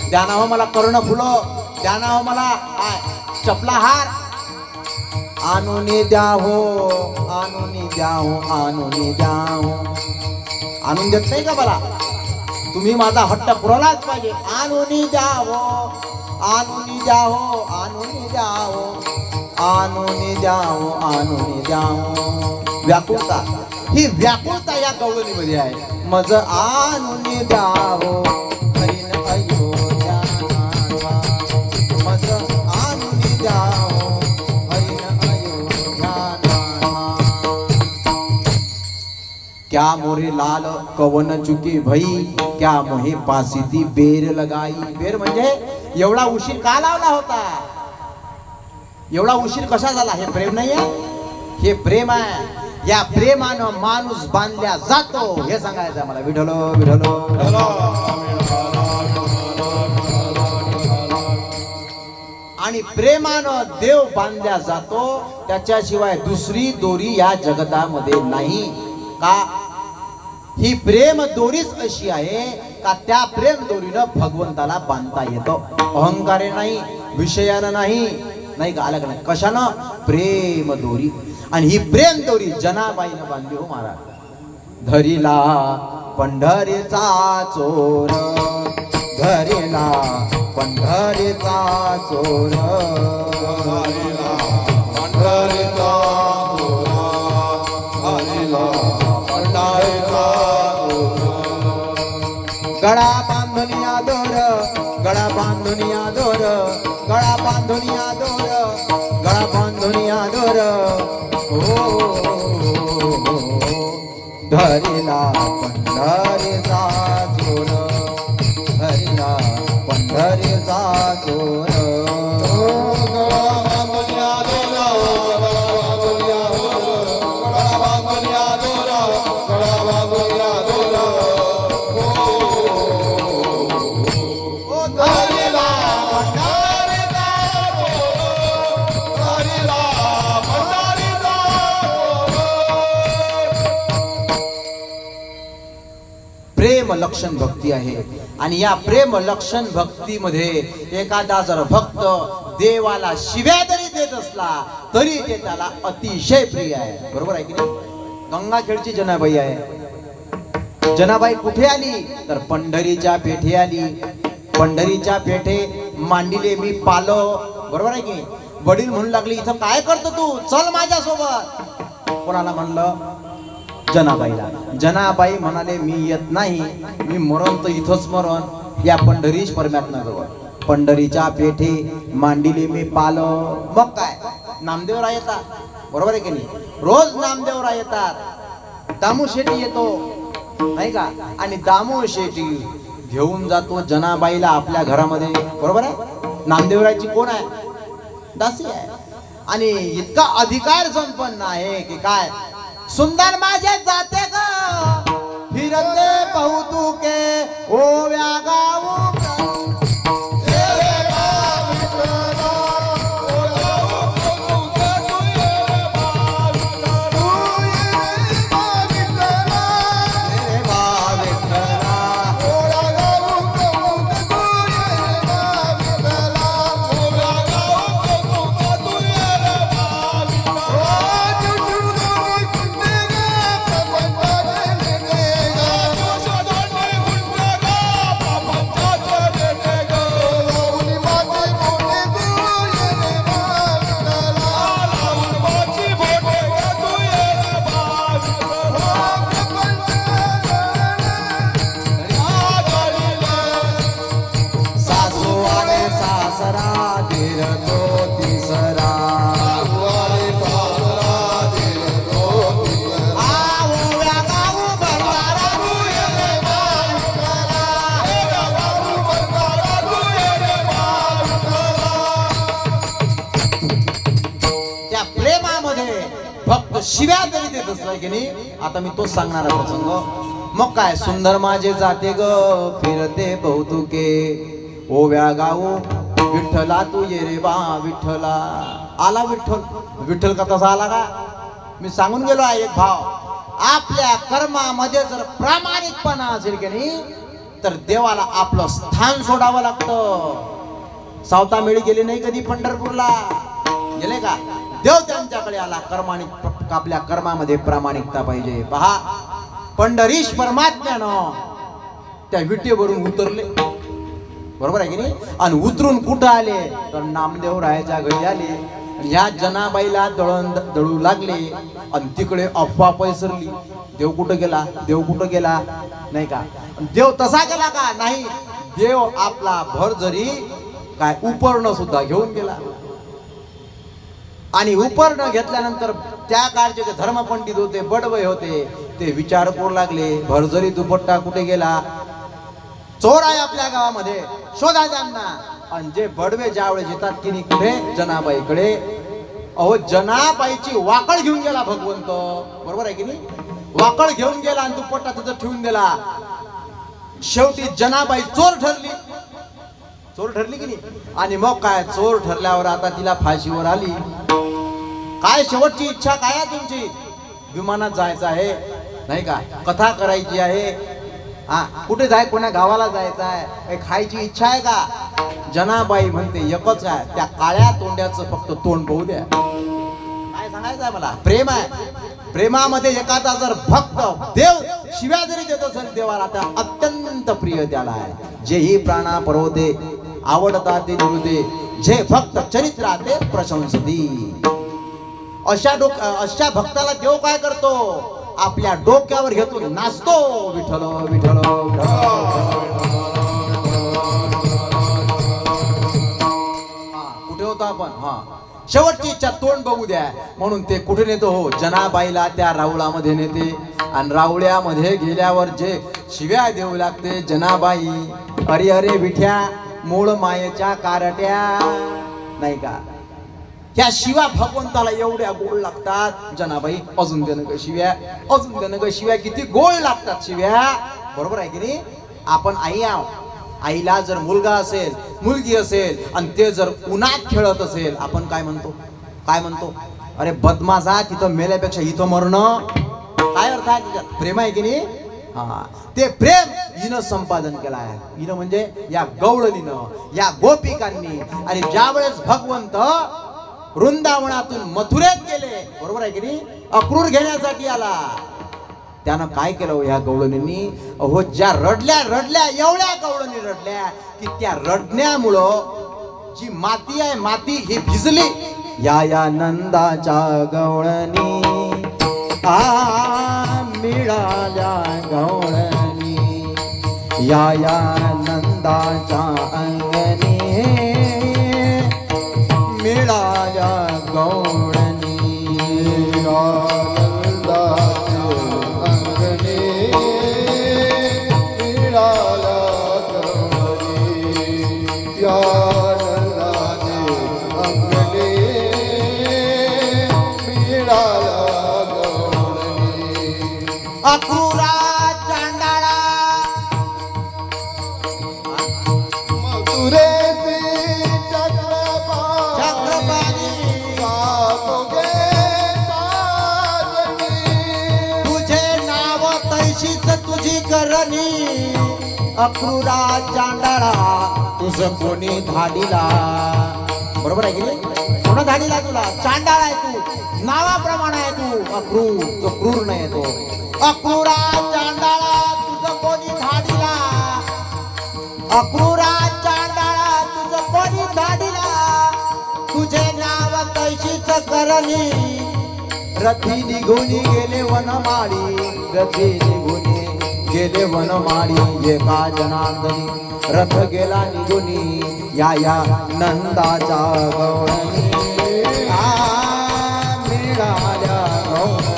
द्या ना हो मला कर्णफुलं, द्या ना हो मला चपला हार, आणून द्या हो, आणून द्या हो, आणून द्या हो. आणून देत नाही का मला? तुम्ही माझा हट्ट पुरवलाच पाहिजे. आणून द्या हो, आणून द्या हो, आणून द्या हो, आणून द्या हो, आणून द्या हो. व्याकुळता, ही व्याकुळता या गवळणीमध्ये आहे. मज आणून द्या हो, हरीण अयोध्या नाथा. मज आणून द्या हो, हरीण अयोध्या नाथा. क्या मोरे लाल कवन चुकी भई, क्या मोहे पासिती बेर लगाई. बेर म्हणजे एवढा उशीर का लावला होता, एवढा उशीर कसा झाला? हे प्रेम नाही आहे, हे प्रेम आहे. या प्रेमानं माणूस बांधल्या जातो, हे सांगायचं मला. विठलो विठलो आणि प्रेमानं देव बांधल्या जातो, त्याच्याशिवाय दुसरी दोरी या जगतामध्ये नाही. का? ही प्रेम दोरीच अशी आहे का त्या प्रेम दोरीनं भगवंताला बांधता येतो. अहंकारे नाही, विषयानं नाही, नाही का? आलं का नाही? कशानं? प्रेम दोरी. आणि ही प्रेम दोरी जनाबाईनं बांधली हो महाराज. धरीला पंढरीचा चोर, धरीला पंढरीचा चोर, हरीला पंढरीचा चोर, हरीला पंढरीचा चोर. गळा बांधुनिया दोर, गळा बांधुनिया दोर, गळा बांधुनिया दोर, गळा बांधुनिया दोर. धरीला पंढरीचा चोर, धरीला पंढरीचा चोर. प्रेम लक्षण भक्ती आहे. आणि या प्रेम लक्षण भक्तीमध्ये एखादा जर भक्त देवाला शिव्या जरी देत असला तरी ते त्याला अतिशय प्रिय आहे. बरोबर आहे की नाही? गंगाखेडची जनाबाई आहे. जनाबाई कुठे आली तर पंढरीच्या पेठे आली. पंढरीच्या पेठे मांडिले मी पालो. बरोबर आहे की? वडील म्हणू लागले, इथं काय करतो तू, चल माझ्या सोबत. कोणाला म्हणलं? जनाबाईला. जनाबाई म्हणाले, मी येत नाही, मी मरण तर इथंच मरण, या पंढरीश परमात्म्याजवळ. पंढरीच्या पेठे मांडिले मी पाल. मग काय, नामदेवराय येतात. बरोबर आहे की नाही? रोज नामदेवराय येतात. दामू शेट्टी येतो, नाही का? आणि दामू शेट्टी घेऊन जातो जनाबाईला आपल्या घरामध्ये. बरोबर आहे? नामदेवरायची कोण आहे? दासी आहे. आणि इतका अधिकार संपन्न आहे की काय, सुंदर माझे जाते ग फिरते पाहू तू के ओव्या गाऊ. भक्त शिव्या तरी देत असला की नाही. आता मी तोच सांगणारा प्रसंग. मग काय सुंदर माझे जाते ग फिरते बहुतुके ओव्या गाऊ विठ्ठला तू ये रे बा विठ्ठला. आला विठ्ठल. विठ्ठल का तसा आला का? मी सांगून गेलो आहे एक भाव. आपल्या कर्मामध्ये जर प्रामाणिकपणा असेल की नाही तर देवाला आपलं स्थान सोडावं लागतं. सावता मेळी गेले नाही कधी पंढरपूरला? गेले का? देव त्यांच्याकडे आला. आपल्या कर्मामध्ये प्रामाणिकता पाहिजे. पहा पंढरीश परमात्म्यानं त्या विटेवरून उतरले, बरोबर आहे की नाही? आणि उतरून कुठं आले तर नामदेव रायाच्या घरी आले. ह्या जनाबाईला दळू लागले आणि तिकडे अफवा पसरली. देव कुठं गेला? देव कुठं गेला? नाही का? देव तसा गेला का? नाही. देव आपला भर जरी काय उपर्ण सुद्धा घेऊन गेला. आणि उपर्ण घेतल्यानंतर त्या काळचे जे धर्मपंडित होते, बडवय होते, ते विचार करू लागले भरजरी दुपट्टा कुठे गेला? चोर आहे आपल्या गावामध्ये, शोधा त्यांना. आणि जे बडवे ज्यावेळेस येतात की नाही कुठे? जनाबाईकडे. अहो जनाबाईची वाकळ घेऊन गेला भगवंत, बरोबर आहे की नाही? वाकळ घेऊन गेला आणि दुपट्टा तिथं ठेवून दिला. शेवटी जनाबाई चोर ठरली. चोर ठरली की नाही? आणि मग काय, चोर ठरल्यावर आता तिला फाशीवर आली. काय शेवटची इच्छा काय आहे तुमची? विमानात जायचं आहे नाही का? कथा करायची आहे, हा कुठे जाय, कोणा गावाला जायचं आहे, काही खायची इच्छा आहे का? जनाबाई म्हणते एकच आहे, त्या काळ्या तोंड्याचं फक्त तोंड पाहू द्या. काय सांगायचं आहे मला? प्रेम आहे. प्रेमामध्ये एखादा जर भक्त देव शिव्या जरी देत असेल देवाला, त्या अत्यंत प्रिय त्याला आहे. जेही प्राणा परवते आवडता ते निरुदे, जे भक्त चरित्राते प्रशंसती. अशा भक्ताला देव काय करतो? आपल्या डोक्यावर घेतो, नाचतो. विठ्ठल विठ्ठल कुठे होतो आपण? हा शेवटची इच्छा तोंड बघू द्या म्हणून ते कुठे नेतो? हो जनाबाईला त्या रावळामध्ये नेते. आणि रावळ्यामध्ये गेल्यावर जे शिव्या देऊ लागते जनाबाई, अरे अरे विठ्या मूळ मायेच्या कारट्या, नाही का? ह्या शिव्या भगवंताला एवढ्या गोड लागतात. जनाबाई अजून देणं ग शिव्या, अजून देणं ग शिव्या. किती गोड लागतात शिव्या, बरोबर आहे की नाही? आपण आई आहो. आईला जर मुलगा असेल, मुलगी असेल आणि ते जर उन्हात खेळत असेल, आपण काय म्हणतो? काय म्हणतो? अरे बदमाशा, तिथं मेल्यापेक्षा इथं मरणं. काय अर्थ आहे त्याच्यात? प्रेम आहे की नाही? हा, ते प्रेम हिनं संपादन केलं आहे. हिनं म्हणजे या गवळणीनं, या गोपिकांनी. आणि ज्यावेळेस भगवंत वृंदावनातून मथुरेत गेले, बरोबर आहे की नाही? अक्रूर घेण्यासाठी आला. त्यानं काय केलं ह्या गवळणींनी? अहो ज्या रडल्या एवढ्या गवळणी रडल्या की त्या रडण्यामुळं जी माती आहे, माती ही भिजली. या नंदाच्या गवळणी मिळाल्या गवळणी, या नंदाच्या अंगणी मिळाल्या गवळणी. अक्रूरा चांडाळा मथुरेचे चक्रपाणी तुझे नाव तैशीच तुझी करणी. अक्रूरा चांडाळा तुझ कोणी धाडीला, बरोबर आहे की नाही? कोण धाडीला तुला? चांडाळ आहे तू, नावाप्रमाणे आहे तू. अक्रूर, तो क्रूर नाही तो. अक्रूरा चांडाळा तुझ कोणी धाडीला, अक्रूरा चांडाळा तुझ कोणी धाडीला. तुझे नाव तैशीच करणी. रथी निघून गेले वनमाळी, रथी निघून गेले वनमाळी. एका जनार्दनी रथ गेला निघून, या नंदाच्या गवळणी मिळाल्या गवळणी.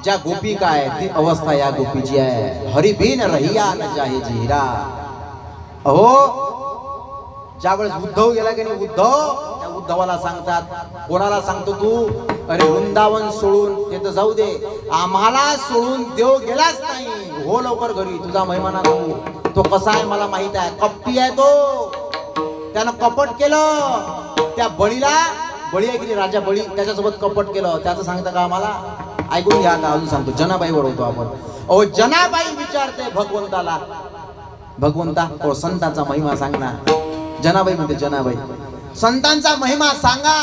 ज्या गोपिका आहे ती अवस्था या गोपीची आहे. हरी बिन रहिया न जाहे जिहिरा. अहो ज्यावेळेस उद्धव गेला की नाही, त्या उद्धवाला सांगतात, कोणाला सांगतो तू, अरे वृंदावन सोडून ते तर जाऊ दे, आम्हाला सोडून देव गेलाच नाही, हो लवकर घरी, तुझा महिमा ना करू. तो कसा आहे मला माहित आहे, कपटी आहे तो, त्यानं कपट केलं. त्या बळीला, बळी आहे की राजा बळी, त्याच्यासोबत कपट केलं. त्याचं सांगतं का आम्हाला? ऐकून घ्या आता, अजून सांगतो. जनाबाईवर होतो आपण. अहो जनाबाई विचारते भगवंताला, भगवंता तो संतांचा महिमा सांग ना. जनाबाई म्हणते, जनाबाई संतांचा महिमा सांगा.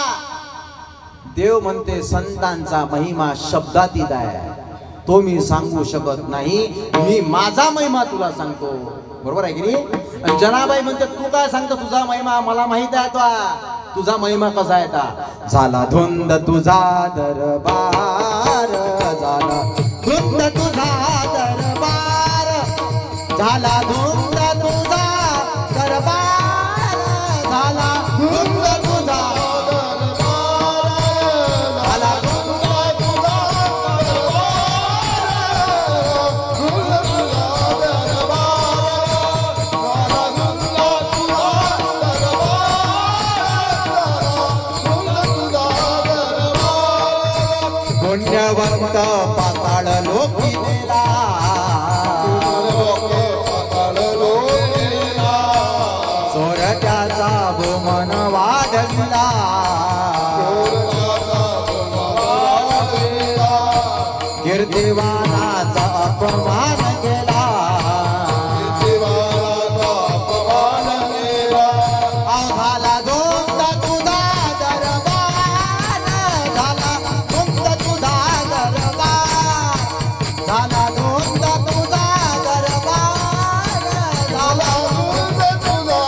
देव म्हणते संतांचा महिमा शब्दातीत आहे, तो मी सांगू शकत नाही, मी माझा महिमा तुला सांगतो. बरोबर आहे की नाही? जनाबाई म्हणते तू काय सांगतो, तुझा महिमा मला माहित आहे. तो तुझा महिमा कसा आहे ता? झाला धुंद तुझा दरबार, झाला धुंद तुझा दरबार, झाला धुंद तुझा दरबार, झाला धुंद तुझा पुण्यवंत पाताळ लोकी नेला, चोरट्याचा भूमन वाढविला, कीर्तिवानाचा अपमान केला, झाला धुंद तुझा दरबार, झाला धुंद तुझा दरबार, झाला धुंद तुझा दरबार, झाला धुंद तुझा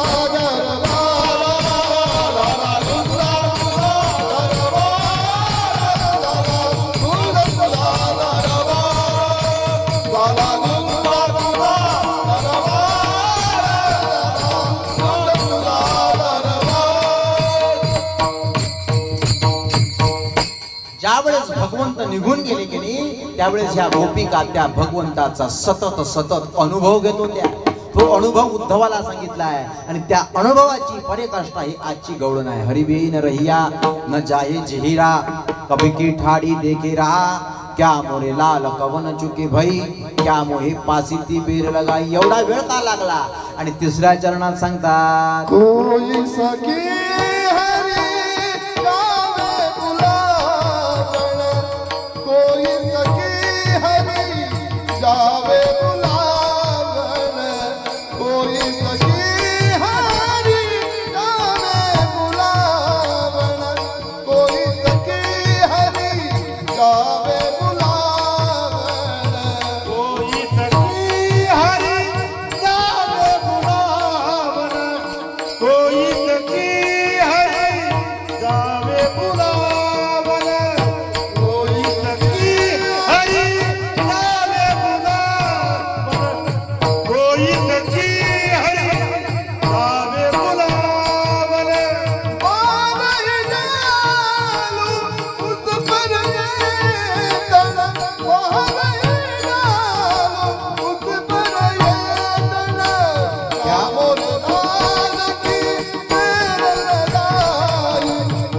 ज्यावेळेस भगवंत निघून गेले की नाही, त्यावेळेस ह्या गोपिका त्या भगवंताचा सतत सतत अनुभव घेत होत्या. तो अनुभव उद्धवाला सांगितला आहे आणि त्या अनुभवाची पराकाष्ठा ही आजची गवळण आहे. हरिबीन रहिया न जाहे जिहिरा, कभी की ठाड़ी देखे रहा, क्या मोरे लाल कवन चुके भई, क्या मोहे पासी ती बेर लगाई. एवढा वेळ का लागला? आणि तिसऱ्या चरणात सांगतात, कोई सखी हरी गावे बुलावण, कोई सखी हरी जावे बुलावण, कोई सखी हरी जावे बुलावण, कोई सखी हरी जावे बुलावण, कोई सखी हरी जावे बुलावण, कोई सखी हरी जावे बुलावण, कोई सखी हरी जावे बुलावण, कोई सखी हरी जावे बुलावण. पारही डालू उस पर ये तन, पारही डालू उस पर ये तन, क्या मोर लाल की मेरे लगाई,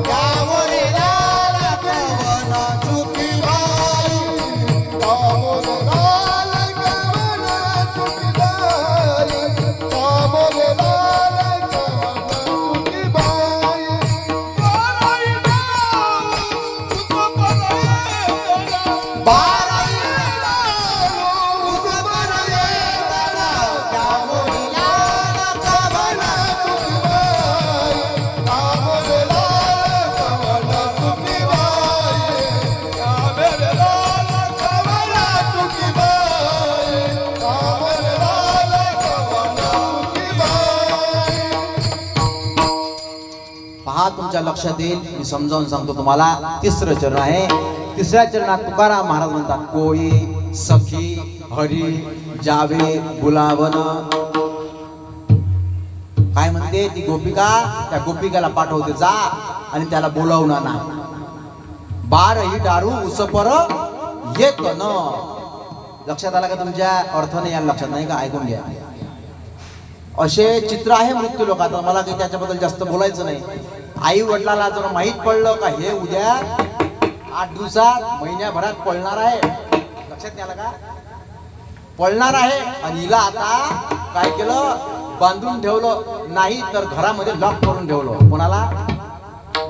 क्या मोरे लाल कवन चुकी भाई, क्या मोर लाल कवन चुकी बाई, क्या मोर लाल कवन चुकी बाई. पारही डालू उस पर ये तन, बारही डालू उस पर ये तन, क्या मोरे लाल कवन पहा, तुमच्या लक्षात येईल, मी समजावून सांगतो तुम्हाला. तिसरं चरण आहे. तिसऱ्या चरणात तुकाराम महाराज म्हणतात, कोई सखी हरी जावे बुलावन. काय म्हणते ती गोपिका? त्या गोपिकाला पाठवते, जा आणि त्याला बोलावून आणा. बारही दारू उसपर येत न. लक्षात आला का तुमच्या? अर्थ नाही यायला लक्षात नाही का? ऐकून घ्या. असे चित्र आहे मृत्यू लोकात. मला काही त्याच्याबद्दल जास्त बोलायचं नाही. आई वडिलाला जर माहीत पडलं का हे उद्या 8 दिवसात महिन्याभरात पळणार आहे, लक्षात नाही आलं का? पळणार आहे आणि हिला आता काय केलं? बांधून ठेवलं. नाही तर घरामध्ये लॉक करून ठेवलं. कोणाला?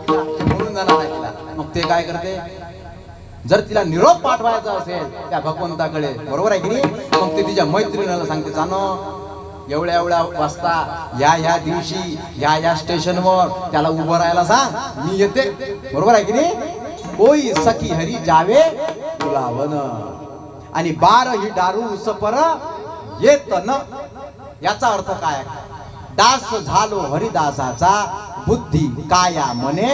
म्हणून जाणार आहे तिला. मग ते काय करते? जर तिला निरोप पाठवायचा असेल त्या भगवंताकडे, बरोबर आहे की नाही, मग ते तिच्या मैत्रिणीला सांगते, जाणो एवढ्या एवढ्या वाजता ह्या दिवशी ह्या स्टेशनवर त्याला उभं राहायला सांग, मी येते. बरोबर आहे की नाही? कोई सखी हरी जावे बुलावन. आणि 12 ही दारू उसपर येत न. याचा अर्थ काय? दास झालो हरिदासाचा, बुद्धी काया मने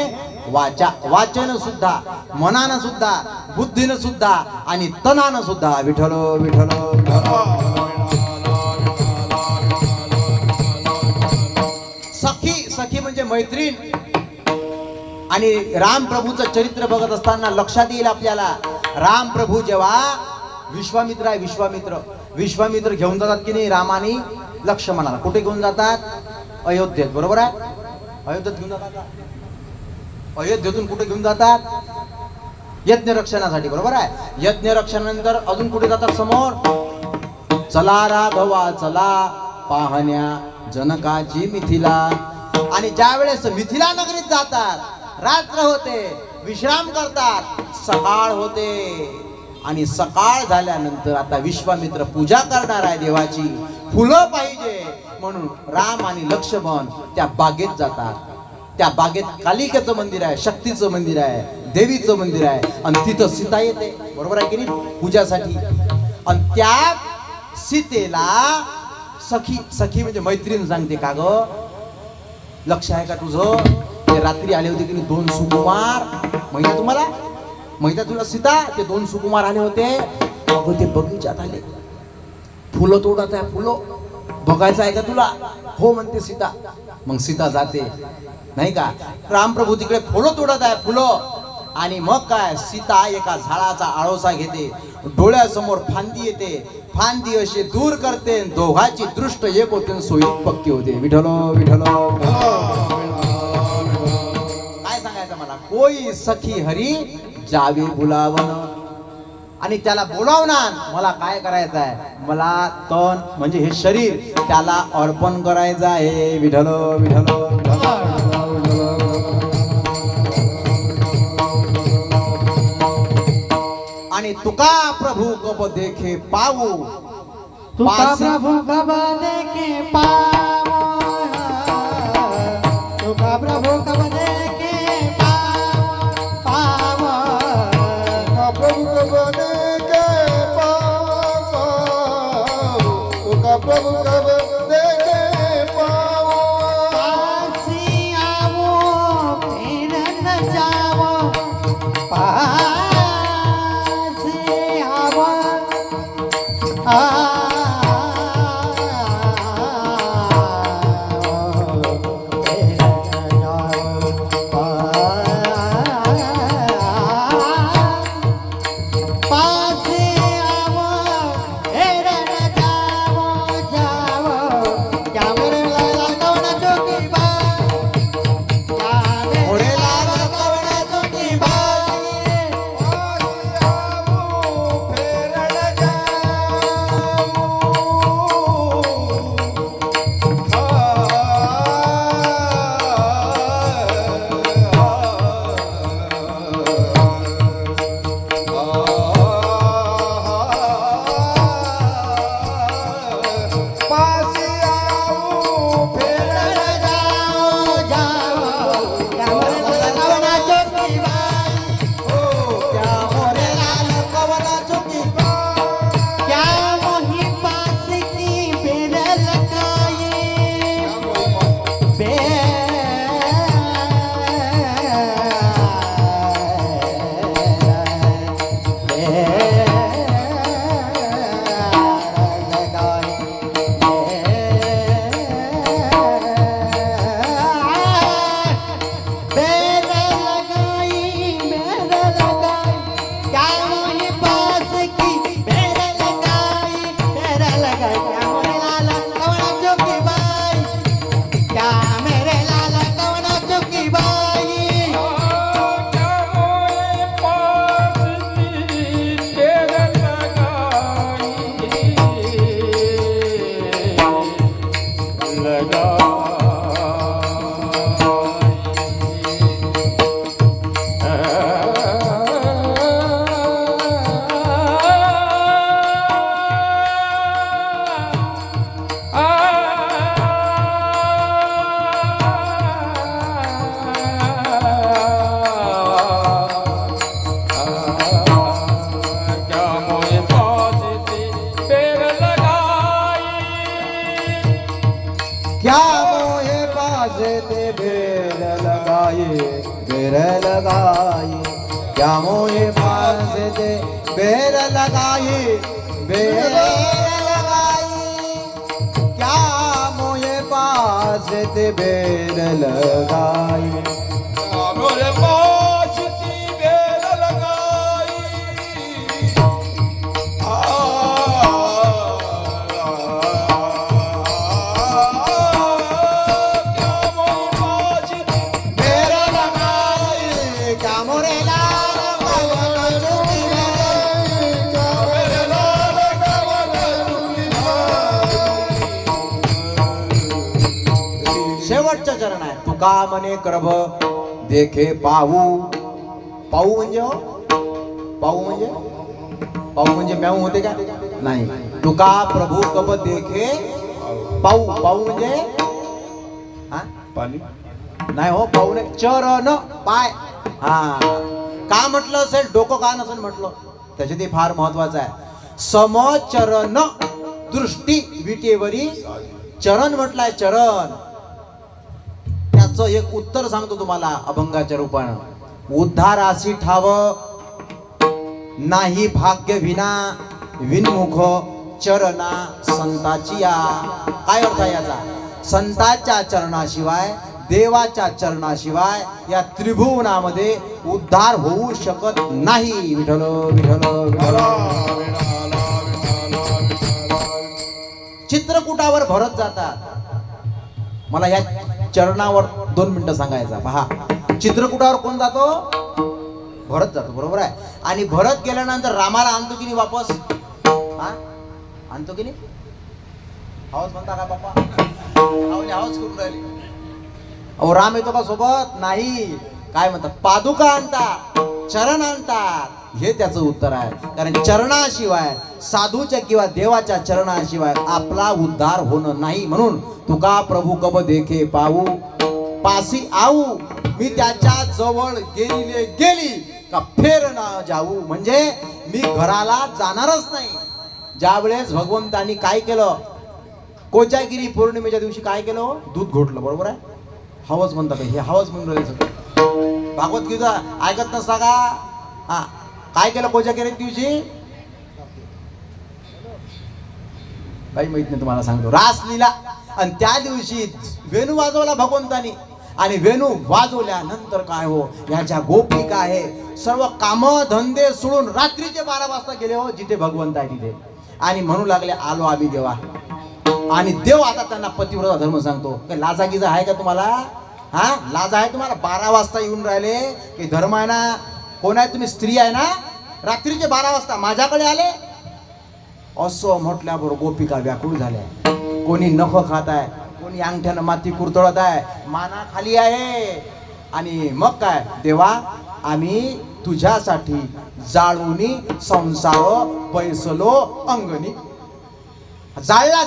वाचा. वाचन सुद्धा, मनानं सुद्धा, बुद्धीनं सुद्धा आणि तनानं सुद्धा विठ्ठल विठ्ठल विठ्ठल. सखी, सखी म्हणजे मैत्रीण. आणि राम प्रभूचं चरित्र बघत असताना लक्षात येईल आपल्याला, राम प्रभू जेव्हा विश्वामित्र आहे, विश्वामित्र घेऊन जातात की नाही रामानी लक्ष्मणाला. कुठे घेऊन जातात? अयोध्येत. बरोबर आहे? अयोध्येत घेऊन जातात. अयोध्येतून कुठे घेऊन जातात? यज्ञ रक्षणासाठी. बरोबर आहे? यज्ञ रक्षणानंतर अजून कुठे जातात? समोर, चला राघवा चला पाहण्या जनकाची मिथिला. आणि ज्या वेळेस मिथिला नगरीत जातात, रात्र होते, विश्राम करतात, सकाळ होते. आणि सकाळ झाल्यानंतर आता विश्वामित्र पूजा करणार आहे देवाची, फुलं पाहिजे म्हणून राम आणि लक्ष्मण त्या बागेत जातात. त्या बागेत कालिकेचं मंदिर आहे, शक्तीचं मंदिर आहे, देवीचं मंदिर आहे. आणि तिथं सीता येते. बरोबर आहे की नाही? पूजासाठी. आणि त्या सीतेला सखी, सखी म्हणजे मैत्रीण सांगते, का ग लक्ष आहे का तुझं? ते रात्री आले होते की नाही 2 सुकुमार. माहिती आहे तुम्हाला? माहिती आहे तुला सीता? ते 2 सुकुमार आले होते. अगं ते बगीचात आले, फुलं तोडत आहे. फुलं बघायचं आहे का तुला? हो म्हणते सीता. मग सीता जाते नाही का? रामप्रभू तिकडे फुलं तोडत आहे, फुलं. आणि मग काय, सीता एका झाडाचा आळोसा घेते, डोळ्यासमोर फांदी येते, फांदी अशी दूर करते, दोघांची दृष्ट एक होते, सोयीत पक्की होते. विठ्ठल विठ्ठल. काय सांगायचं मला? कोई सखी हरी जावे बुलावन. आणि त्याला बोलावणार. मला काय करायचं आहे? मला तन म्हणजे हे शरीर त्याला अर्पण करायचं आहे. विठ्ठल विठ्ठल. आणि तुका प्रभू कब देखे पाऊ, तुका प्रभू कब देखे पावो, तुका प्रभू कब देखे पावो, प्रभु कब देखे पाओ, तुका प्रभु कब देखे पाओ. पासी आवो फिर न जावो, पासी आवो फिर न जावो. मोहे पास दे बेर लगाई क्या मोहे पास दे बेर लगाई मोरे पास की बेल लगाई क्या मोरे पास बेर लगाई क्या मोरे लाल पवन चुकी क्या मेरे लाल कवन चुकी शेवटचं चरण आहे तुका मने करब देखे पाहू पाहू म्हणजे हो पाहू म्हणजे म्याऊ होते का नाही तुका प्रभू कब देखे पाहू म्हणजे हा पाणी नाही हो पाहू नाही चरण पाय हा का म्हटलं असेल डोकं का नसेल म्हटलं त्याचे ते फार महत्वाचं आहे समचरण दृष्टी विटेवरी चरण म्हटलंय चरण त्याचं एक उत्तर सांगतो तुम्हाला अभंगाच्या रूपानं उद्धारासी ठाव नाही भाग्य विना विनमुख चरणा संताची या काय अर्थ आहे याचा संताच्या चरणाशिवाय देवाच्या चरणाशिवाय या त्रिभुवनामध्ये उद्धार होऊ शकत नाही विठ्ठल विठ्ठल विठ्ठल चित्रकूटावर भरत जातात मला या चरणावर 2 मिनिटं सांगायचा पहा चित्रकूटावर कोण जातो भरत जातो बरोबर आहे आणि भरत गेल्यानंतर रामाला आणतो की नाही वापस हा आणतो की नाही आवाज म्हणता का बाप्पा आवाज करून राहिली अहो राम येतो का सोबत नाही काय म्हणतात पादुका आणतात चरण आणतात हे त्याचं उत्तर आहे कारण चरणाशिवाय साधूच्या किंवा देवाच्या चरणाशिवाय आपला उद्धार होणं नाही म्हणून तुका प्रभू कब देखे पाहू पासी आऊ मी त्याच्या जवळ गेली का फेर ना जाऊ म्हणजे मी घराला जाणारच नाही ज्या वेळेस भगवंतांनी काय केलं कोजागिरी पौर्णिमेच्या दिवशी काय केलं दूध घोटलं बरोबर आहे हवस म्हणतात हे हवस म्हणून राहिले सगळं भागवतगीता ऐकत नसता का हा काय केलं कोजागिरी दिवशी काही माहित नाही तुम्हाला सांगतो रासलीला आणि त्या दिवशी वेणू वाजवला भगवंतानी आणि वेणू वाजवल्यानंतर काय हो याच्या गोपिका आहे सर्व काम धंदे सोडून रात्रीचे 12 वाजता गेले हो जिथे भगवंत आहे तिथे आणि म्हणू लागले आलो आम्ही देवा आणि देव आता त्यांना पतिव्रता धर्म सांगतो काही लाजागीजा आहे का तुम्हाला हा लाज आहे तुम्हाला 12 वाजता येऊन राहिले की धर्म आहे ना कोण आहे तुम्ही स्त्री आहे ना रात्रीचे 12 वाजता माझ्याकडे आले असं म्हटल्याबरोबर गोपिका व्याकुळ झाल्या कोणी नख खात आहे कोणी अंगठ्यानं माती कुरतळत आहे माना खाली आहे आणि मग काय देवा आम्ही तुझ्यासाठी जाळूनी संसार पैसलो अंगणी जाळला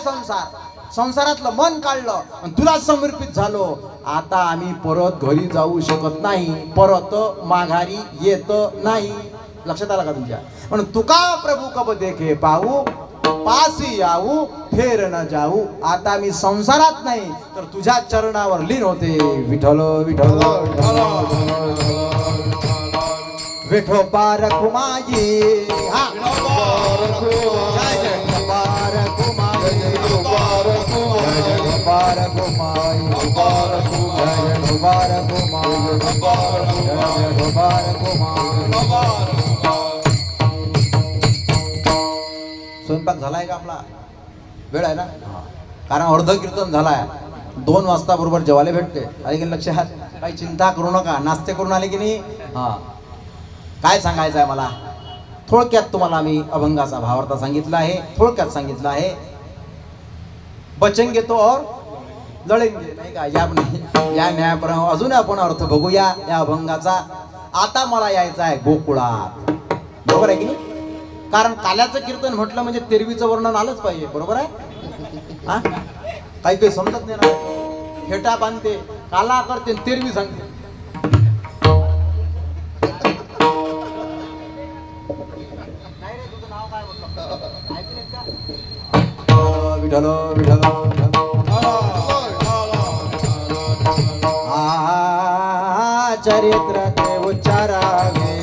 संसारातलं मन काढलं आणि तुला समर्पित झालो आता आम्ही परत घरी जाऊ शकत नाही परत माघारी येत नाही लक्षात आलं का तुमच्या म्हणून तुका प्रभू कब देखे पाहू पासी याऊ फेर न जाऊ आता मी संसारात नाही तर तुझ्या चरणावर लीन होते विठ्ठल विठ्ठल विठो पार कुमाई हा पार कुमाई पार कुमाई पार कुमाई स्वयंपाक झालाय का आपला वेळ आहे ना कारण अर्ध कीर्तन झालाय 2 वाजता बरोबर जेवायला भेटते आले की लक्षात काही चिंता करू नका नाश्ते करून आले की नाही हा काय सांगायचं आहे मला थोडक्यात तुम्हाला मी अभंगाचा भावार्थ सांगितला आहे थोडक्यात सांगितलं आहे बचेंगे तो और लढेंगे नाही का या न्यायाप्रमाणे अजून आपण अर्थ बघूया या अभंगाचा आता मला यायचं आहे गोकुळात बरोबर आहे की नाही कारण काल्याचं कीर्तन म्हटलं म्हणजे तेरवीचं वर्णन आलंच पाहिजे बरोबर आहे हा काही समजत नाही ना फेटा बांधते काला करते तेरवी सांगते विठ्ठल विठ्ठल चरित्र ते उच्चारावे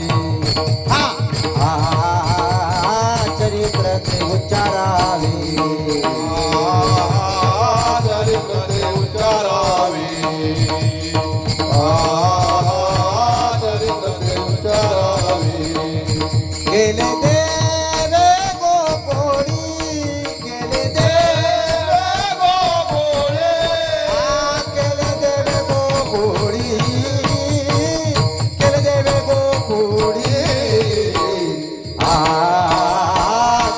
गेले देवे गोकुळी गेले देवे गोकुळे केले देवे गोकुळी केले देवे गोकुळी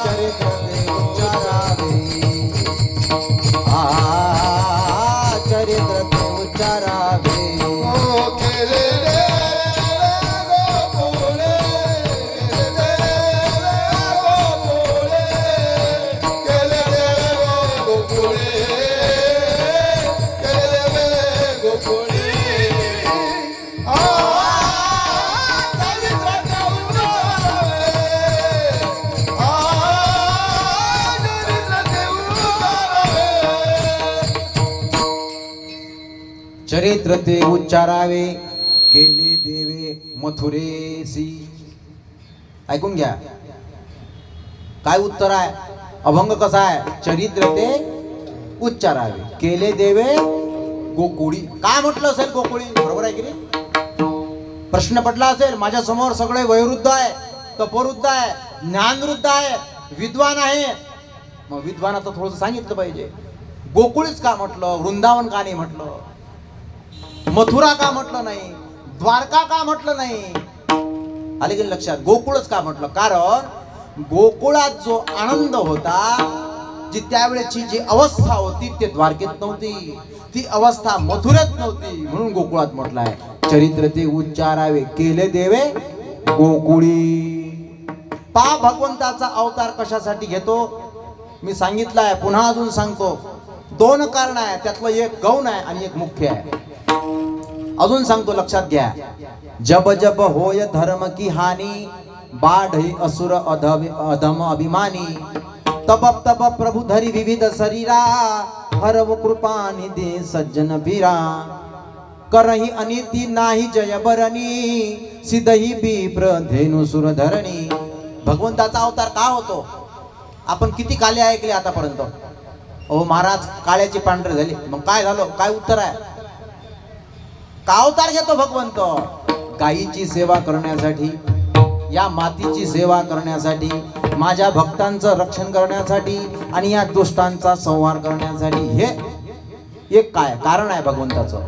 चरित्र ते उच्चारावे चरित्र ते उच्चारावे केले देवे गोकुळे केले देवे गोकुळे केले देवे गोकुळे केले देवे गोकुळे चरित्र ते उच्चारावे केले देवे मथुरेसी. ऐकून घ्या काय उत्तर आहे. अभंग कसा आहे. चरित्र ते उच्चारावे केले देवे गोकुळी. काय म्हटलं असेल गोकुळी. बरोबर आहे की नाही. प्रश्न पडला असेल माझ्या समोर सगळे वयोवृद्ध आहे, तपोवृद्ध आहे, ज्ञानवृद्ध आहे, विद्वान आहे. मग विद्वानाचं थोडंसं सांगितलं पाहिजे. गोकुळीच का म्हटलं, वृंदावन का नाही म्हटलं, मथुरा का म्हटलं नाही, द्वारका का म्हटलं नाही. आले की लक्षात. गोकुळच का म्हटलं. कारण गोकुळात जो आनंद होता, जी त्यावेळेची जी अवस्था होती ते द्वारकेत नव्हती, ती अवस्था मथुरेत नव्हती. म्हणून गोकुळात म्हटलं आहे. चरित्र ते उच्चारावे केले देवे गोकुळी. पा भगवंताचा अवतार कशासाठी घेतो मी सांगितलं आहे, पुन्हा अजून सांगतो. दोन कारण आहे, त्यातलं एक गौण आहे आणि एक मुख्य आहे. अजून सांगतो लक्षात घ्या. जब जब होय धर्म की हानी बाढई असुर अधम अभिमानी तब तब प्रभु धरी विविध शरीरा हरव कृपा निधे सज्जन बीरा करही अनिती नाही जय बरणी सिद्धही बिप्र धेनु सुरधरणी. भगवंताचा अवतार का होतो. आपण किती काले ऐकले आतापर्यंत. ओ महाराज काळ्याची पांढरे झाली. मग काय झालं. काय उत्तर आहे. का अवतार घेतो भगवंत. गायीची सेवा करण्यासाठी, या मातीची सेवा करण्यासाठी, माझ्या भक्तांचं रक्षण करण्यासाठी आणि या दुष्टांचा संहार करण्यासाठी. हे एक काय कारण आहे भगवंताचं.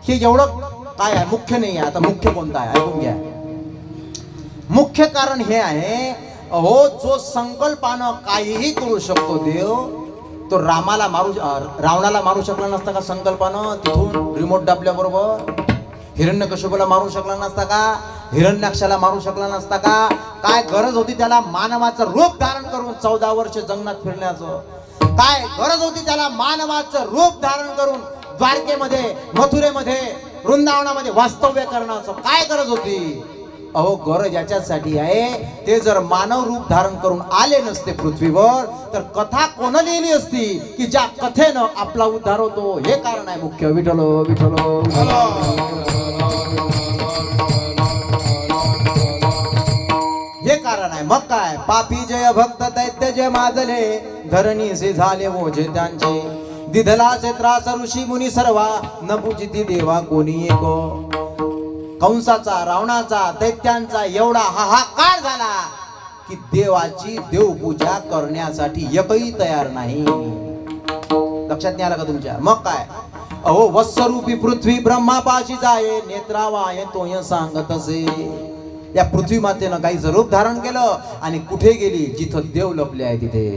हे एवढं काय आहे. मुख्य नाही आहे. आता मुख्य कोणतं आहे ऐकून घ्या. मुख्य कारण हे आहे, अहो जो संकल्पानं काहीही करू शकतो देव, तो रावणाला मारू शकला नसता का संकल्पानं. तिथून रिमोट दाबल्याबरोबर हिरण्यकश्यपूला मारू शकला नसता का, हिरण्याक्षाला मारू शकला नसता का. काय गरज होती त्याला मानवाचं रूप धारण करून 14 वर्ष जंगलात फिरण्याचं. काय गरज होती त्याला मानवाचं रूप धारण करून द्वारकेमध्ये, मथुरेमध्ये, वृंदावनामध्ये वास्तव्य करण्याचं. काय गरज होती. अहो गरज याच्यासाठी आहे, ते जर मानव रूप धारण करून आले नसते पृथ्वीवर तर कथा कोण लिहिली असती की ज्या कथेनं आपला उद्धार होतो. हे कारण आहे मुख्य. विठ्ठल विठ्ठल हे कारण आहे. मग काय. पापी जय भक्त दैत्य जय माजले धरणीसे झाले ओझे त्यांचे दिधलाचे त्रास ऋषी मुनी सर्वा न पूजिती देवा कोणी एक. कंसाचा, रावणाचा, दैत्यांचा एवढा हाहाकार झाला की देवाची देवपूजा करण्यासाठी एकही तयार नाही. लक्षात नाही आलं का तुमच्या. मग काय. अहो वत्सरूपी पृथ्वी ब्रह्मापाशी जाये नेत्रावाय तोय सांगत असे. या पृथ्वी मातेनं काहीच रूप धारण केलं आणि कुठे गेली. जिथं देव लपले आहे तिथे.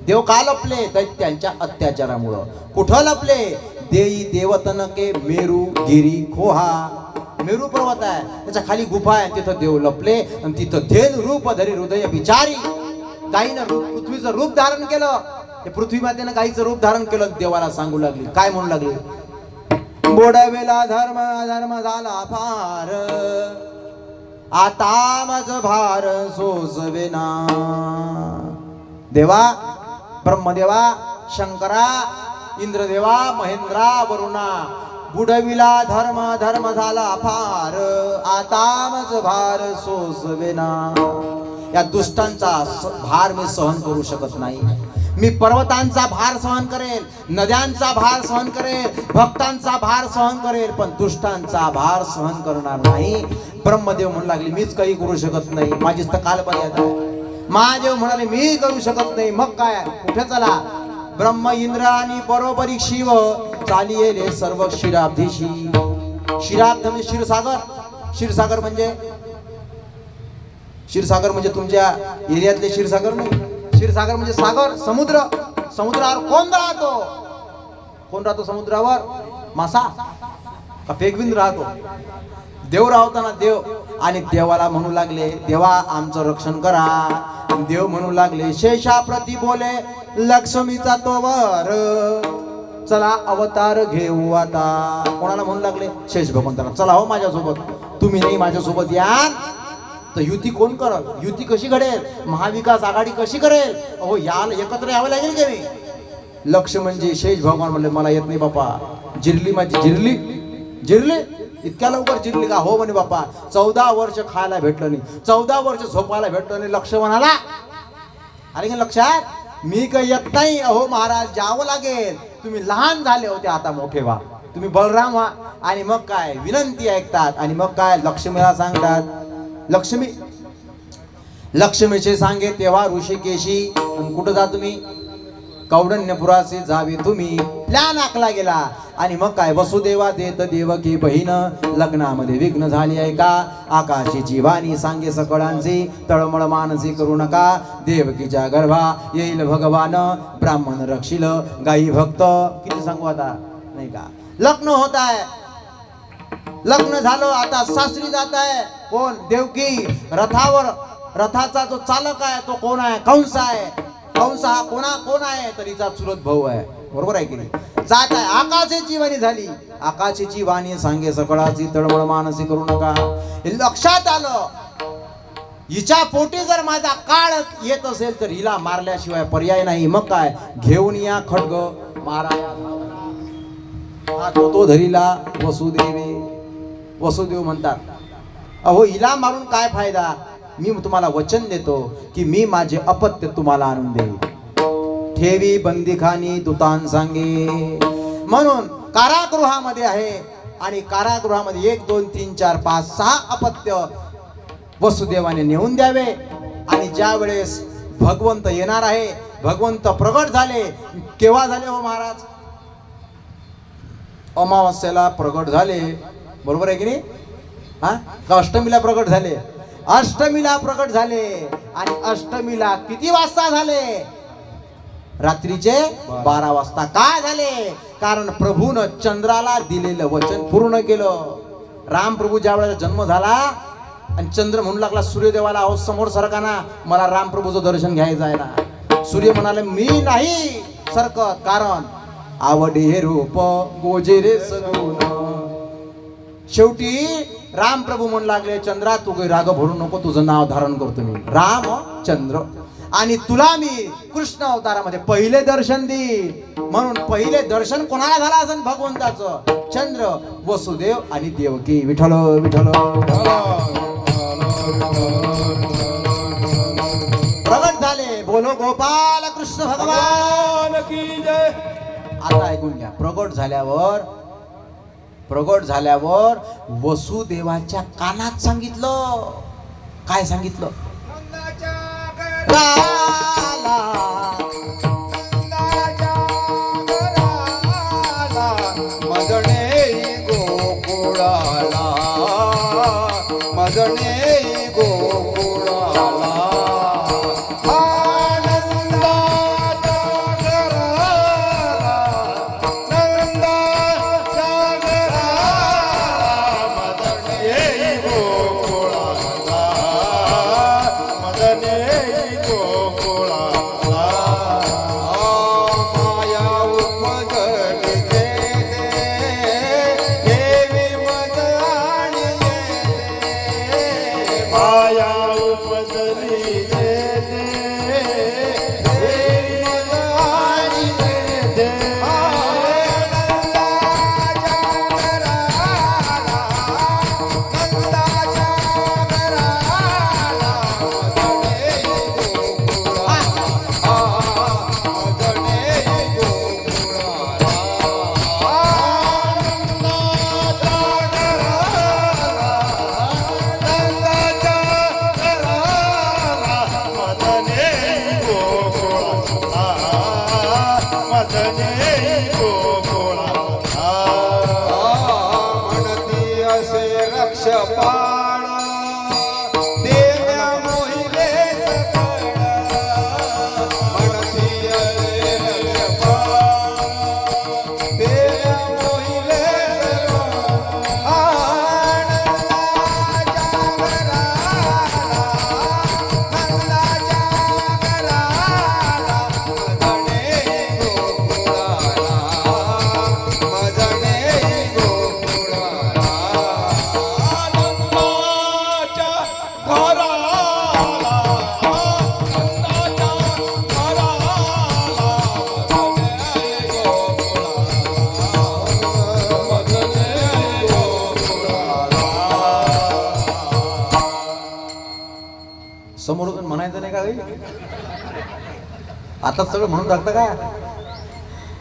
देव का लपले. दैत्यांच्या अत्याचारामुळं. कुठं लपले. देई देवतनके मेरू गिरी खोहा. मेरू पर्वत आहे, त्याच्या खाली गुफा आहे, तिथं देव लपले. आणि तिथं धेन रूप धरी हृदय बिचारी. गाईनं पृथ्वीचं रूप धारण केलं. ते पृथ्वी मातेनं गाईचं रूप धारण केलं. देवाला सांगू लागली. काय म्हणू लागली. बोडवेला धर्म धर्म झाला फार आता मज भार सोसवेना. देवा, ब्रह्मदेवा, शंकरा, इंद्रदेवा, महेंद्रा, वरुणा, बुडविला धर्म धर्म झाला फार आता मज भार सोसवेना. या दुष्टांचा भार मी सहन करू शकत नाही. मी पर्वतांचा भार सहन करेल, नद्यांचा भार सहन करेल, भक्तांचा भार सहन करेल, पण दुष्टांचा भार सहन करणार नाही. ब्रह्मदेव म्हणू लागले मीच काही करू शकत नाही, माझीच तर काल मर्यादा आहे. महादेव म्हणाले मी करू शकत नाही. मग काय, कुठे चला? ब्रह्म इंद्र आणि बरोबरी शिव चालिये सर्व क्षीराब्धीशी. क्षीराब्ध म्हणजे क्षीरसागर. क्षीरसागर म्हणजे क्षीरसागर म्हणजे तुमच्या एरियातले क्षीरसागर नाही. क्षीरसागर म्हणजे सागर, समुद्र. समुद्रावर कोण राहतो? कोण राहतो समुद्रावर? मासा का पेगविंद राहतो? देव राहतो ना, देव. आणि देवाला म्हणू लागले देवा आमचं रक्षण करा. देव म्हणू लागले शेषाप्रती बोले लक्ष्मीचा तो वर, चला अवतार घेऊ आता. कोणाला म्हणू लागले? शेष भगवंताला. चला हो माझ्यासोबत, तुम्ही नाही माझ्यासोबत या तर युती कोण करल? युती कशी घडेल? महाविकास आघाडी कशी करेल? अहो याला एकत्र यावं लागेल की नाही? लक्ष म्हणजे शेष भगवान म्हणले मला येत नाही बापा. जिरली माझी, जिरली. जिरली इतक्या लवकर जिरली का? हो म्हणे बापा 14 वर्ष खायला भेटलं नाही, 14 वर्ष झोपायला भेटलं नाही. लक्ष म्हणाला. अरे लक्षात, मी काही येत नाही. अहो महाराज जावं लागेल. तुम्ही लहान झाले होते, आता मोठे व्हा. तुम्ही बलराम व्हा. आणि मग काय विनंती ऐकतात. आणि मग काय लक्ष्मीला सांगतात. लक्ष्मी लक्ष्मीचे सांगे तेव्हा ऋषिकेशी. कुठं जा तुम्ही? कौंडण्यपुराशी जावे तुम्ही. प्लॅन आखला गेला. आणि मग काय वसुदेवा देत देवकी बहीण, लग्नामध्ये विघ्न झाली आहे का? आकाशाची वाणी सांगे सकळांची, तळमळ मानसी करू नका. देवकीच्या गर्भा येईल भगवान, ब्राह्मण रक्षिल गाई भक्त. किती सांगू आता, नाही का? लग्न होत आहे, लग्न झालं, आता सासरी जात आहे. कोण? देवकी. रथावर, रथाचा जो चालक आहे तो कोण आहे? कंस आहे. कंस हा कोण आहे? तरीचा चुलत भाऊ आहे. बरोबर आहे की नाही? जात आहे. आकाशाची वाणी झाली. आकाशाची वाणी सांगे सकळाची, तळमळ मानसी करू नका. हे लक्षात आलं. हिच्या पोटी जर माझा काळ येत असेल तर हिला मारल्याशिवाय पर्याय नाही. मग काय, घेऊन या खड्ग, मारा. तो धरीला वसुदेवे. वसुदेव म्हणतात अहो हिला मारून काय फायदा? मी तुम्हाला वचन देतो की मी माझे अपत्य तुम्हाला आणून देईल. ठेवी बंदीखानी दुतान सांगे. म्हणून कारागृहामध्ये आहे. आणि कारागृहामध्ये 1 2 3 4 5 6 अपत्य वसुदेवाने नेऊन द्यावे. आणि ज्या वेळेस भगवंत येणार आहे, भगवंत प्रगट झाले. केव्हा झाले हो महाराज? अमावस्येला प्रगट झाले. बरोबर आहे की नाही? हा का अष्टमीला प्रगट झाले? अष्टमीला प्रगट झाले. आणि अष्टमीला किती वाजता झाले? रात्रीचे 12 वाजता. काय झाले? कारण प्रभून चंद्राला दिलेलं वचन पूर्ण केलं. राम प्रभू ज्या वेळेला जन्म झाला आणि चंद्र म्हणू लागला सूर्यदेवाला अहो समोर सरकाना, मला राम प्रभूचं दर्शन घ्यायचं आहे ना. सूर्य म्हणाले मी नाही सरकत, कारण आवडे हे रूप गोजेरे सगुण. शेवटी राम प्रभू म्हणू लागले चंद्रा तू काही राग भरू नको, तुझं नाव धारण करतो मी रामचंद्र. आणि तुला मी कृष्ण अवतारामध्ये पहिले दर्शन देईन. म्हणून पहिले दर्शन कोणाला झालं असेल? भगवंताचं. चंद्र, वसुदेव आणि देवकी. विठ्ठल विठ्ठल. प्रगट झाले. बोलो गोपाल कृष्ण भगवान की जय. आता ऐकून घ्या. प्रगट झाल्यावर वसुदेवाच्या कानात सांगितलं. काय सांगितलं? मदने गोकुळाला, मदने गोकुळाला. समोरून म्हणायचं नाही का काही? आता सगळं म्हणून टाकतं का?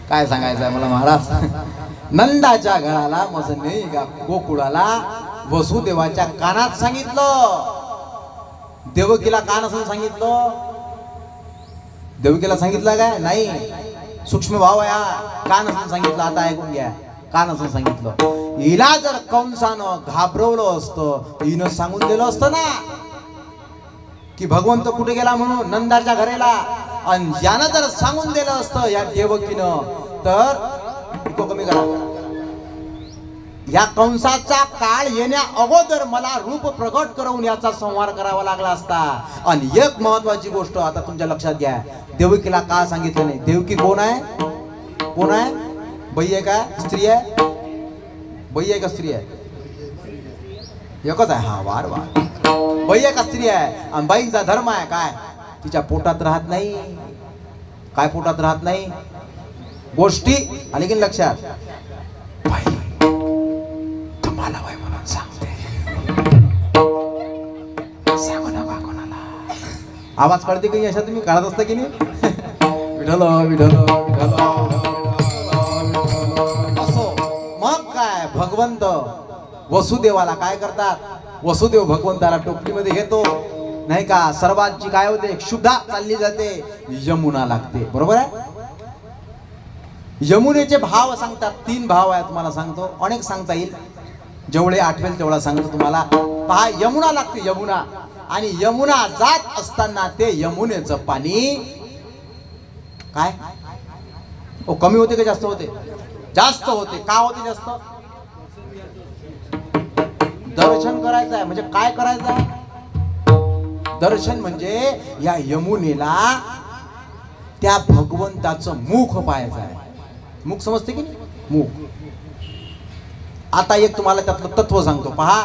काय सांगायचं आहे मला महाराज? नंदाच्या घराला मज नाही का गोकुळाला वसुदेवाच्या कानात सांगितलं. देवकीला कान असं सांगितलं? देवकीला सांगितलं काय? नाही, सूक्ष्म भाव आहे हा. कान असं सांगितलं. आता ऐकून घ्या, कान असं सांगितलं. हिला जर कंसानं घाबरवलं असतं, हिनं सांगून दिलं असतं ना की भगवंत कुठे गेला म्हणून नंदाच्या घराला, आणि यानं जर सांगून दिलं असतं या देवकीनं, तर तो कमी करा. या कंसाचा काळ येण्या अगोदर मला रूप प्रगट करून याचा संहार करावा लागला असता. आणि एक महत्वाची गोष्ट आता तुमच्या लक्षात घ्या, देवकीला का सांगितलं नाही? देवकी कोण आहे? कोण आहे? बाई आहे का स्त्री आहे? बाई आहे का स्त्री आहे? एकच आहे. हा, वार वार. बाई आहे का स्त्री आहे? आणि बाईंचा धर्म आहे काय? तिच्या पोटात राहत नाही. काय पोटात राहत नाही? गोष्टी. आली की लक्षात? बाई तुम्हाला बाई म्हणून सांगते, सांगू नका कोणाला. आवाज काढते की अशा तुम्ही काढत असता की नाही? विठ्ठल विठ्ठल विठ्ठल असो. मग काय, भगवंत वसुदेवाला काय करतात? वसुदेव भगवंताला टोपलीमध्ये घेतो नाही का? सर्वांची काय होते? क्षुधा चालली जाते, यमुना लागते. बरोबर आहे? यमुनेचे भाव सांगतात. 3 भाव आहेत, तुम्हाला सांगतो. अनेक सांगता येईल, जेवढे आठवेल तेवढा सांगतो तुम्हाला. पहा, यमुना लागते, यमुना. आणि यमुना जात असताना ते यमुनेचं पाणी काय कमी होते का जास्त होते? जास्त होते. का होते जास्त? दर्शन करायचं आहे. म्हणजे काय करायचं आहे? दर्शन म्हणजे या यमुनेला त्या भगवंताचं मुख पाहायचं आहे. मुख समजते की नाही? मुख. आता एक तुम्हाला त्यातलं तत्व सांगतो. पहा,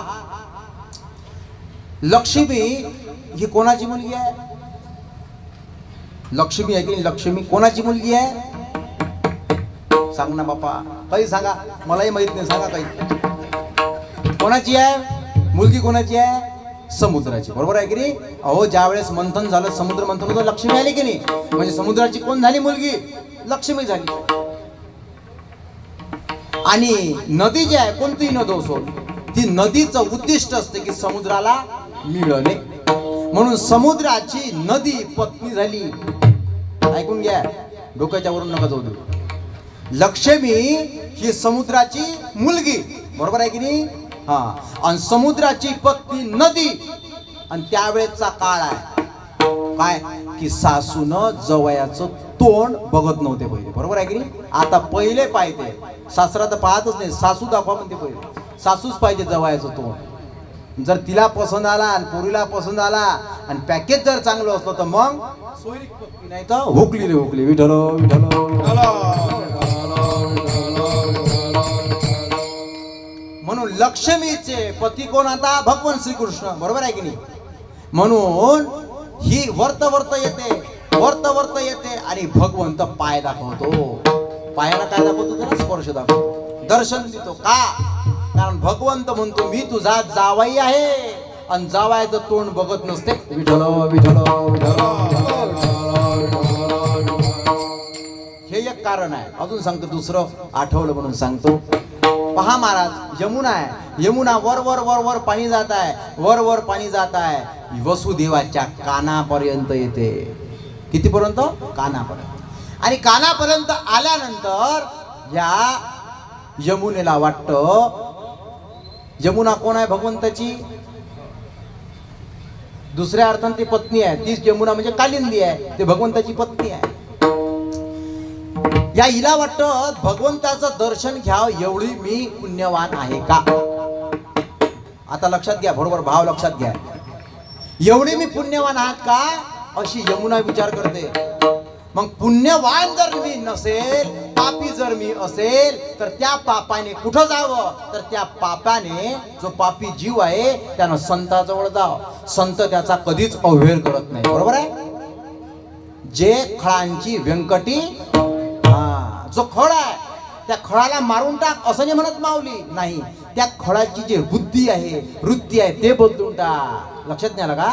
लक्ष्मी ही कोणाची मुलगी आहे? लक्ष्मी आहे की नाही? लक्ष्मी कोणाची मुलगी आहे? सांग ना बापा, काही सांगा, मलाही माहित नाही. सांगा काही. कोणाची आहे मुलगी? कोणाची आहे? समुद्राची. बरोबर आहे की नाही? अहो, ज्या वेळेस मंथन झालं, समुद्र मंथन होतं, लक्ष्मी आली की नाही? म्हणजे समुद्राची कोण झाली मुलगी? लक्ष्मी झाली. आणि नदी जी आहे, कोणतीही नदी असो, ती नदीचं उद्दिष्ट असते की समुद्राला मिळणे. म्हणून समुद्राची नदी पत्नी झाली. ऐकून घ्या, डोक्याच्या वरून नका जाऊ देऊ. लक्ष्मी ही समुद्राची मुलगी. बरोबर आहे की नाही? हा. आणि समुद्राची पत्नी नदी. आणि त्यावेळेचा काळ आहे काय की सासूनं जवयाचं तोंड बघत नव्हते पहिले. बरोबर आहे की नाही? आता पहिले पाहिजे. सासरा तर पाहतच नाही, सासू दाखवा म्हणते पहिले. सासूच पाहिजे जवयाचं तोंड. जर तिला पसंत आला आणि पोरीला पसंत आला आणि पॅकेज जर चांगलं असलं तर मग सोयरीक पत्नी, नाही तर हुकली रे हुकली. विठ्ठल विठ्ठल. म्हणून लक्ष्मीचे पती कोण? आता भगवान श्रीकृष्ण. बरोबर आहे की नाही? म्हणून ही वर्त वर्त येते, वर्त वर्त येते आणि भगवंत पाय दाखवतो. पायाला काय दाखवतो? त्याला स्पर्श दाखवतो, दर्शन देतो. का? कारण भगवंत म्हणतो मी तुझा जावाई आहे, आणि जावायचं तोंड बघत नसते. विठ्ठल विठ्ठल विठ्ठल. हे एक कारण आहे. अजून सांगतो दुसरं, आठवलं म्हणून सांगतो. पहा महाराज, यमुना आहे. यमुना वर वर वर वर पाणी जात आहे, वर वर पाणी जात आहे. वसुदेवाच्या कानापर्यंत येते. कितीपर्यंत? कानापर्यंत. आणि कानापर्यंत आल्यानंतर या यमुनेला वाटतं, यमुना कोण आहे? भगवंताची दुसऱ्या अर्थाने ती पत्नी आहे. तीच यमुना म्हणजे कालिंदी आहे, ते भगवंताची पत्नी आहे. या हिला वाटतं भगवंताचं दर्शन घ्यावं, एवढी मी पुण्यवान आहे का? आता लक्षात घ्या, बरोबर भाव लक्षात घ्या. एवढी मी पुण्यवान आहात का, अशी यमुना विचार करते. मग पुण्यवान जर मी नसेल, पापी जर मी असेल, तर त्या पापाने कुठं जावं? तर त्या पापाने, जो पापी जीव आहे त्यानं संताजवळ जावं. संत त्याचा कधीच अवहेर करत नाही. बरोबर आहे? जे खळांची व्यंकटी, जो खळ आहे त्या खळाला मारून टाक असं नाही म्हणत माऊली. नाही, त्या खळाची जी बुद्धी आहे, वृत्ती आहे, ते बदलून टाक. लक्षात नाही आलं का?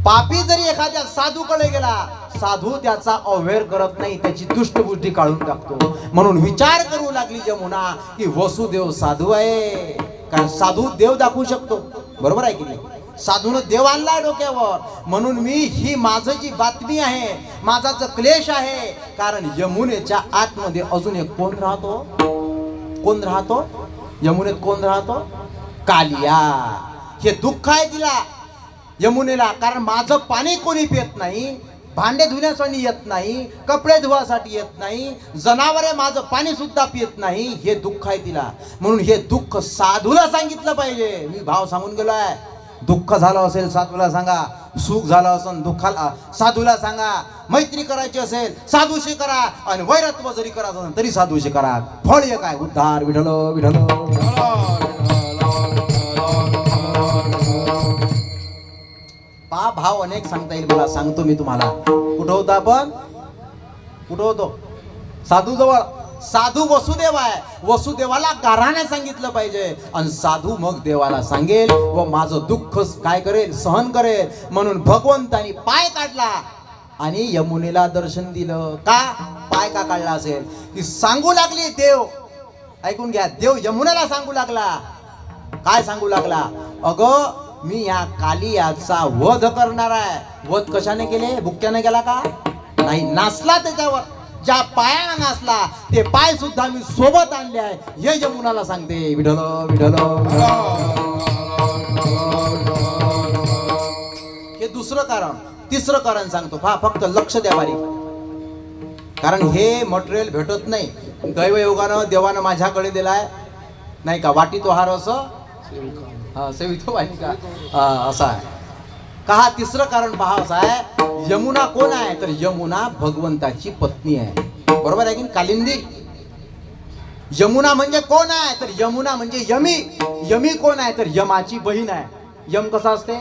पापी जरी एखाद्या साधूकडे गेला, साधू त्याचा अवहेर करत नाही, त्याची दुष्टबुद्धी काढून टाकतो. म्हणून विचार करू लागली यमुना की वसुदेव साधू आहे, कारण साधू देव दाखवू शकतो. बरोबर आहे की नाही? साधून देव आणलाय डोक्यावर. म्हणून मी ही माझं जी बातमी आहे, माझा जो क्लेश आहे, कारण यमुनेच्या आतमध्ये अजून एक कोण राहतो? कोण राहतो यमुनेत? कोण राहतो? कालिया. हे दुःख आहे तिला यमुनेला, कारण माझं पाणी कोणी पित नाही, भांडे धुण्यासाठी येत नाही, कपडे धुवासाठी येत नाही, जनावरे माझं पाणी सुद्धा पित नाही. हे दुःख आहे तिला. म्हणून हे दुःख साधूला सांगितलं पाहिजे. मी भाव सांगून गेलोय. दुःख झालं असेल साधूला सांगा, सुख झालं असेल दुःखाला साधूला सांगा, मैत्री करायची असेल साधूशी करा, आणि वैरत्व जरी करायचं असेल तरी साधूशी करा. फळ एक आहे उद्धार. विठ्ठल विठ्ठल. पहा भाव अनेक सांगता येईल मला, सांगतो मी तुम्हाला. कुठं होतो आपण? कुठं होतो? साधू जवळ. साधू वसुदेव आहे. वसुदेवाला गाऱ्हाणे सांगितलं पाहिजे, आणि साधू मग देवाला सांगेल व माझं दुःख काय करेल? सहन करेल. म्हणून भगवंतानी पाय काढला आणि यमुनेला दर्शन दिलं. का पाय का काढला असेल? की सांगू लागली देव. ऐकून घ्या, देव यमुनेला सांगू लागला. काय सांगू लागला? अगं मी या कालियाचा वध करणार आहे. वध कशाने केले? भुक्याने केला का? नाही, नाचला त्याच्यावर. ज्या पायाने नाचला ते पाय सुद्धा मी सोबत आणले आहे, हे यमुनाला सांगते. विठ्ठल विठ्ठल. हे दुसरं कारण. तिसरं कारण सांगतो, पहा फक्त लक्ष द्या बारीक, कारण हे मटेरियल भेटत नाही. दैवयोगानं देवानं माझ्याकडे दिलाय नाही का, वाटी तो हार असं सेवितो वाहिका असा आहे का. हा तिसरं कारण पहा असं आहे, यमुना कोण आहे? तर यमुना भगवंताची पत्नी आहे. बरोबर आहे की? कालिंदी. यमुना म्हणजे कोण आहे? तर यमुना म्हणजे यमी. यमी कोण आहे? तर यमाची बहीण आहे. यम कसा असते?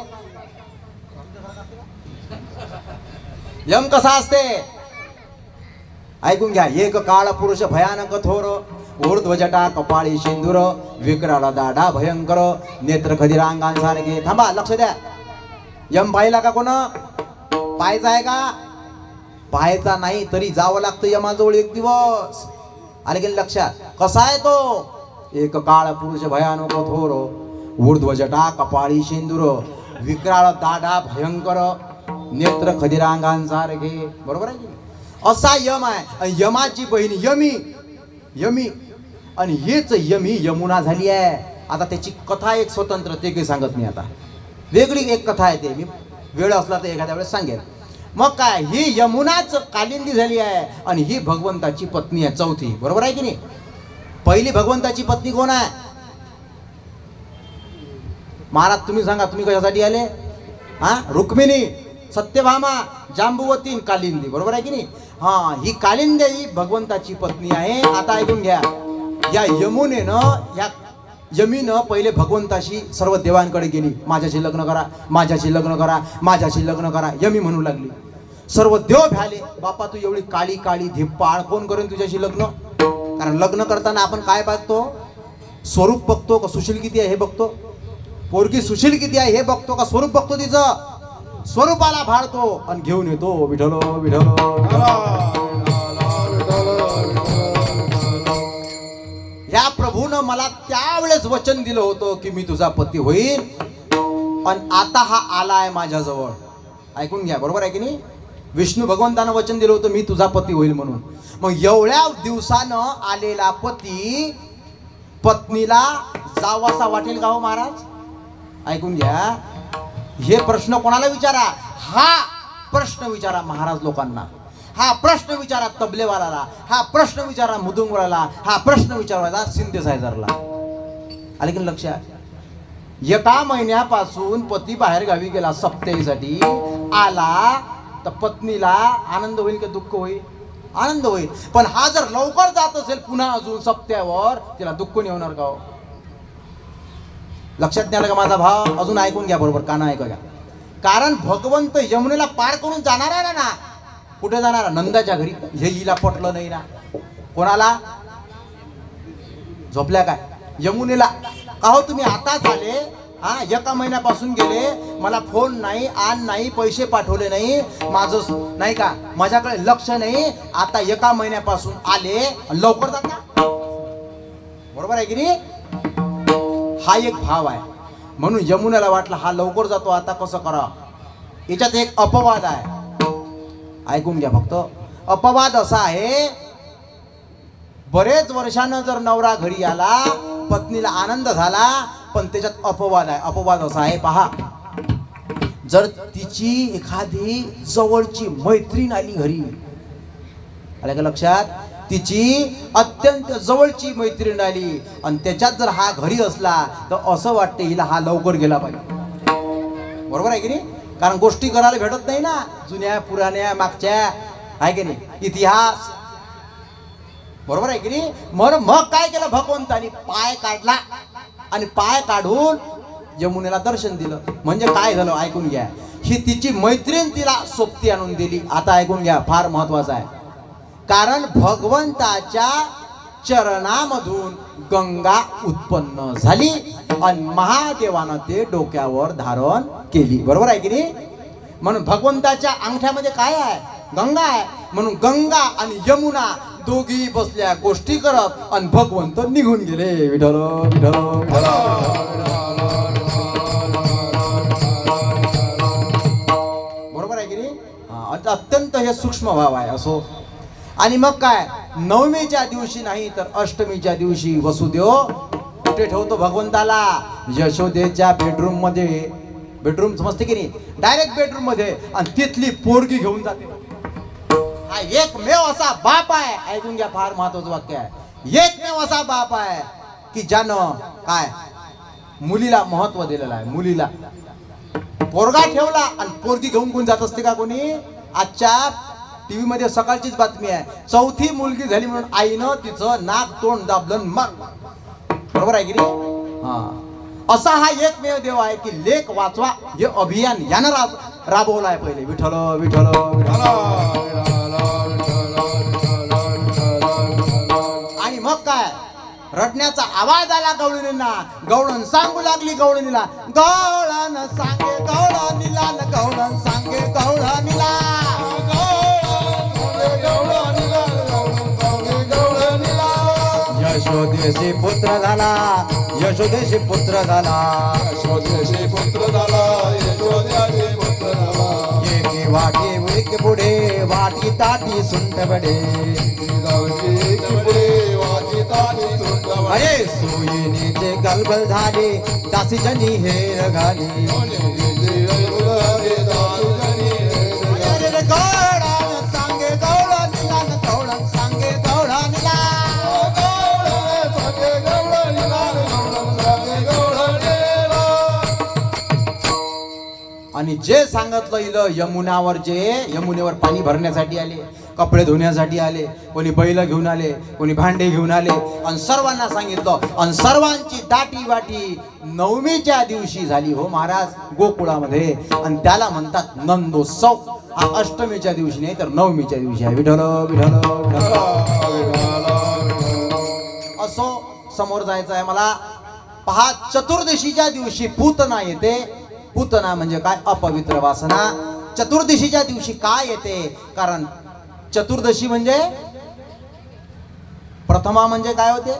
यम कसा असते? ऐकून घ्या. एक काळ पुरुष भयानक थोर, ऊर्ध्वजटा कपाळी शेंदूर, विकराळ दाढा भयंकर, नेत्र खदिरांगांसारखे. थांबा, लक्ष द्या. यम पाहिला का? कोण पाहायचा आहे का? पाहायचा नाही तरी जावं लागतं यमाजवळ एक दिवस. आले गेले लक्षात? कसा आहे तो? एक काळ पुरुष भयानक थोर, ऊर्ध्वजटा कपाळी शेंदूर, विकराळ दाढा भयंकर, नेत्र खदिरांगांसारखे. बरोबर आहे की? असा यम आहे. यमाची बहीण यमी. यमी. आणि हेच यमी यमुना झाली आहे. आता त्याची कथा एक स्वतंत्र, ते काही सांगत नाही आता. वेगळी एक कथा आहे, ते मी वेळ असला तर एखाद्या वेळेस सांगेल. मग काय, ही यमुनाच कालिंदी झाली आहे, आणि ही भगवंताची पत्नी आहे, चौथी. बरोबर आहे की नाही? पहिली भगवंताची पत्नी कोण आहे? महाराज तुम्ही सांगा, तुम्ही कशासाठी आले? रुक्मिणी, सत्यभामा, जांबुवती, कालिंदी. बरोबर आहे की नाही? ही कालिंदी ही भगवंताची पत्नी आहे. आता ऐकून घ्या. या यमुनेनं, या यमीनं पहिले भगवंताशी सर्व देवांकडे गेली. माझ्याशी लग्न करा, माझ्याशी लग्न करा, माझ्याशी लग्न करा. यमी म्हणू लागली. सर्व देव भ्याले. बापा तू एवढी काळी काळी धिप्पाळ, कोण करेन तुझ्याशी लग्न? कारण लग्न करताना आपण काय बघतो? स्वरूप बघतो का सुशील किती आहे हे बघतो? पोरगी सुशील किती आहे हे बघतो का स्वरूप बघतो? तिचं स्वरूपाला भाळतो आणि घेऊन येतो. विठ्ठल विठ्ठल. या प्रभूनं मला त्यावेळेस वचन दिलं होतं की मी तुझा पती होईल, पण आता हा आलाय माझ्याजवळ. ऐकून घ्या. बरोबर आहे की नाही? विष्णू भगवंतानं वचन दिलं होतं मी तुझा पती होईल म्हणून. मग एवढ्या दिवसानं आलेला पती पत्नीला जावासा वाटेल का हो महाराज? ऐकून घ्या. हे प्रश्न कोणाला विचारा? हा प्रश्न विचारा महाराज लोकांना. हा प्रश्न विचारा तबलेवाल्याला, हा प्रश्न विचारा मुदुंगवाल्याला, हा प्रश्न विचारायचा सिंथेसायझरला. आले की लक्षात? एका महिन्यापासून पती बाहेर गावी गेला सप्ताहीसाठी, आला तर पत्नीला आनंद होईल की दुःख होईल? आनंद होईल. पण हा जर लवकर जात असेल पुन्हा अजून सप्त्यावर, तिला दुःख नाही होणार का हो? लक्षात नाही आलं का माझा भाव? अजून ऐकून घ्या बरोबर, काना ऐका घ्या. कारण भगवंत यमुनेला पार करून जाणार आहे ना. कुठे जाणार? नंदाच्या घरी. हे हिला पटलं नाही ना. कोणाला? झोपल्या काय? यमुनेला. का हो तुम्ही आताच आले हा एका महिन्यापासून गेले, मला फोन नाही, आण नाही, पैसे पाठवले नाही, माझं नाही का माझ्याकडे लक्ष नाही. आता एका महिन्यापासून आले, लवकर जाता. बरोबर आहे की नाही? हा एक भाव आहे. म्हणून यमुनेला वाटलं हा लवकर जातो, आता कसं करा. याच्यात एक अपवाद आहे, ऐकून घ्या फक्त. अपवाद असा आहे, बरेच वर्षानं जर नवरा घरी आला, पत्नीला आनंद झाला, पण त्याच्यात अपवाद आहे. अपवाद असा आहे पहा, जर तिची एखादी जवळची मैत्रीण आली घरी, आलं का लक्षात? तिची अत्यंत जवळची मैत्रीण आली आणि त्याच्यात जर हा घरी असला तर असं वाटतं हिला हा लवकर गेला पाहिजे. बरोबर आहे की नाही? कारण गोष्टी करायला भेटत नाही ना, जुन्या पुराण्या मागच्या, आहे की नाही, इतिहास. बरोबर आहे की नाही? मग काय केलं भगवंतानी? पाय काढला आणि पाय काढून यमुनेला दर्शन दिलं. म्हणजे काय झालं ऐकून घ्या. ही तिची मैत्रीण तिला सोबती आणून दिली. आता ऐकून घ्या, फार महत्वाचं आहे. कारण भगवंताच्या चरणामधून गंगा उत्पन्न झाली आणि महादेवानं ते डोक्यावर धारण केली. बरोबर आहे की नाही? म्हणून भगवंताच्या अंगठ्यामध्ये काय आहे? गंगा आहे. म्हणून गंगा आणि यमुना दोघी बसल्या गोष्टी करत आणि भगवंत निघून गेले. विठ्ठल विठ्ठल बरोबर आहे की नाही? अत्यंत हे सूक्ष्म भाव आहे. असो. आणि मग काय, नवमीच्या दिवशी नाही तर अष्टमीच्या दिवशी वसुदेव कुठे ठेवतो भगवंताला? यशोदेच्या बेडरूम मध्ये. बेडरूम समजते की नाही? डायरेक्ट बेडरूम मध्ये. आणि तिथली पोरगी घेऊन जाते. हा एकमेव असा बाप आहे, ऐकून घ्या, फार महत्वाचं वाक्य आहे. एकमेव असा बाप आहे की ज्यानं काय मुलीला महत्व दिलेलं आहे. मुलीला पोरगा ठेवला आणि पोरगी घेऊन कोण जात असते का कोणी? आजच्या टीव्ही मध्ये सकाळचीच बातमी आहे, चौथी मुलगी झाली म्हणून आईनं तिचं नाक तोंड दाबलं मग. बरोबर आहे की नाही? हा, असा हा एकमेव देव आहे की लेक वाचवा हे अभियान यानं राबवलं आहे पहिले. विठ्ठल विठ्ठल आणि मग काय, रडण्याचा आवाज आला गवळणींना. गवळण सांगू लागली गवळणीला, गवळण सांगे गवळणीला, गवळण सांगे गवळणीला. यशोदेशी पुत्र झाला, यशोदेशी पुत्र झाला, यशोदेशी पुत्र झाला, यशोदेशी पुत्र झाला. एकी वाटी उडीक पुढे, वाटी ताटी सुंट बडे. अरे सोयीनीचे गलबल झाले, दासी जनी हेर घाली. गवळण सांगे गवळणीला, गवळण सांगे गवळणीला. आणि जे सांगितलं इलं यमुनावर, जे यमुनेवर पाणी भरण्यासाठी आले, कपडे धुण्यासाठी आले, कोणी बैल घेऊन आले, कोणी भांडे घेऊन आले, आणि सर्वांना सांगितलं. आणि सर्वांची दाटी वाटी नवमीच्या दिवशी झाली हो महाराज गोकुळामध्ये. आणि त्याला म्हणतात नंदोत्सव. हा अष्टमीच्या दिवशी नाही तर नवमीच्या दिवशी आहे. विठ्ठल विठ्ठल असो. समोर जायचं आहे मला. पहा, चतुर्दशीच्या दिवशी पूतना येते. पूतना म्हणजे काय? अपवित्र वासना. चतुर्दशीच्या दिवशी काय येते? कारण चतुर्दशी म्हणजे प्रथमा म्हणजे काय होते,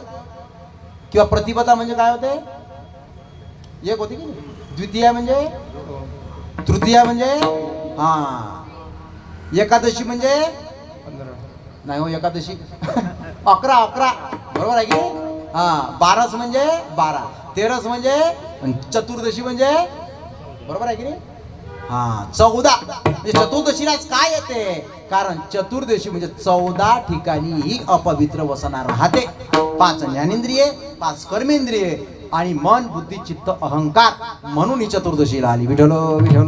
किंवा प्रतिपदा म्हणजे काय होते? एक होते की नाही? द्वितीया म्हणजे, तृतीया म्हणजे, हा, एकादशी म्हणजे नाही हो, एकादशी 11 बरोबर आहे की? हा, 12 म्हणजे 12, 13 म्हणजे, चतुर्दशी म्हणजे बरोबर आहे की नाही? हा, 14. म्हणजे चतुर्दशीलाच काय येते? कारण चतुर्दशी म्हणजे 14 ठिकाणी ही अपवित्र वसना राहते. 5 ज्ञानेंद्रिये, 5 कर्मेंद्रिये आणि मन, बुद्धी, चित्त, अहंकार. म्हणून ही चतुर्दशीला आली. विठ्ठल विठ्ठल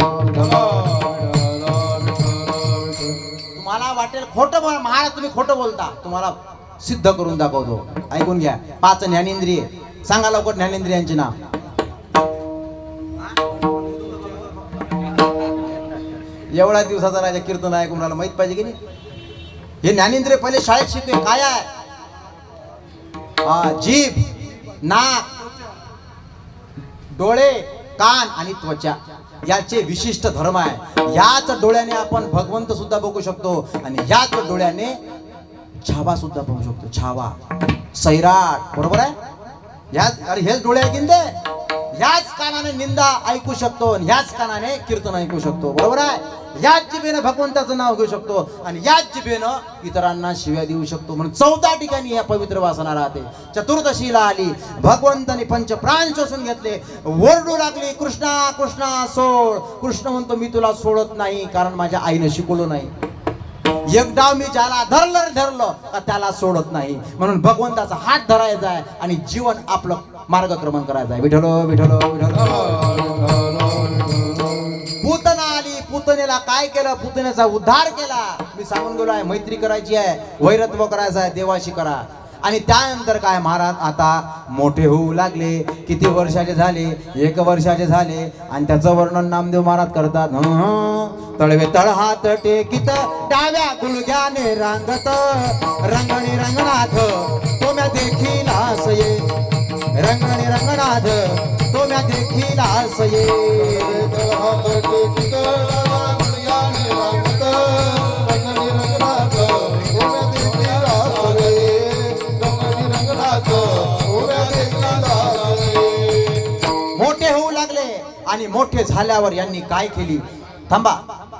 तुम्हाला वाटेल खोटं बोल महाराज, तुम्ही खोटं बोलता, तुम्हाला सिद्ध करून दाखवतो. ऐकून घ्या. 5 ज्ञानेंद्रिये सांगा लवकर, ज्ञानेंद्रियांची नाव. एवढ्या दिवसाचा राजा कीर्तन ऐकून राहिला, माहित पाहिजे की नाही? हे ज्ञानेंद्रिय पहिले शाळेत शिकते. काय आहे? जीभ, नाक, डोळे, कान आणि त्वचा याचे विशिष्ट धर्म आहे. याच डोळ्याने आपण भगवंत सुद्धा बघू शकतो आणि याच डोळ्याने छावा सुद्धा बघू शकतो. छावा सैराट बरोबर आहे. ह्याच अरे हेच डोळे आहे की ते. ह्याच कानाने निंदा ऐकू शकतो आणि ह्याच कानाने कीर्तन ऐकू शकतो बरोबर आहे. याच जिभेनं भगवंताचं नाव घेऊ शकतो आणि याच जिभेनं इतरांना शिव्या देऊ शकतो. म्हणून 14 ठिकाणी या पवित्र वासना राहते. चतुर्दशीला आली, भगवंताने पंचप्राण शोषून घेतले, ओरडू लागली कृष्णा कृष्णा सोड. कृष्ण म्हणतो मी तुला सोडत नाही, कारण माझ्या आईनं शिकवलं नाही. एक डाव मी ज्याला धरलं का त्याला सोडत नाही. म्हणून भगवंताचा हात धरायचा आहे आणि जीवन आपलं मार्गक्रमण करायचं आहे. विठ्ठल विठ्ठल विठ्ठल. पूतना आली, पूतनेला काय केलं? पूतनेचा उद्धार केला. मी सांगून गेलो आहे मैत्री करायची आहे, वैरत्व करायचं आहे, देवाशी करा. आणि त्यानंतर काय महाराज आता मोठे होऊ लागले. किती वर्षाचे झाले? 1 वर्षाचे झाले. आणि त्याचं वर्णन नामदेव महाराज करतात. तळवे तळहात टेकित डाव्या गुडघ्याने रांगत रंगणी रंगनाथ तो म्या देखील हसये. रंगणी रंगनाथ तो म्या देखील हसये. मोठे होऊ लागले आणि मोठे झाल्यावर यांनी काय केली? थांबा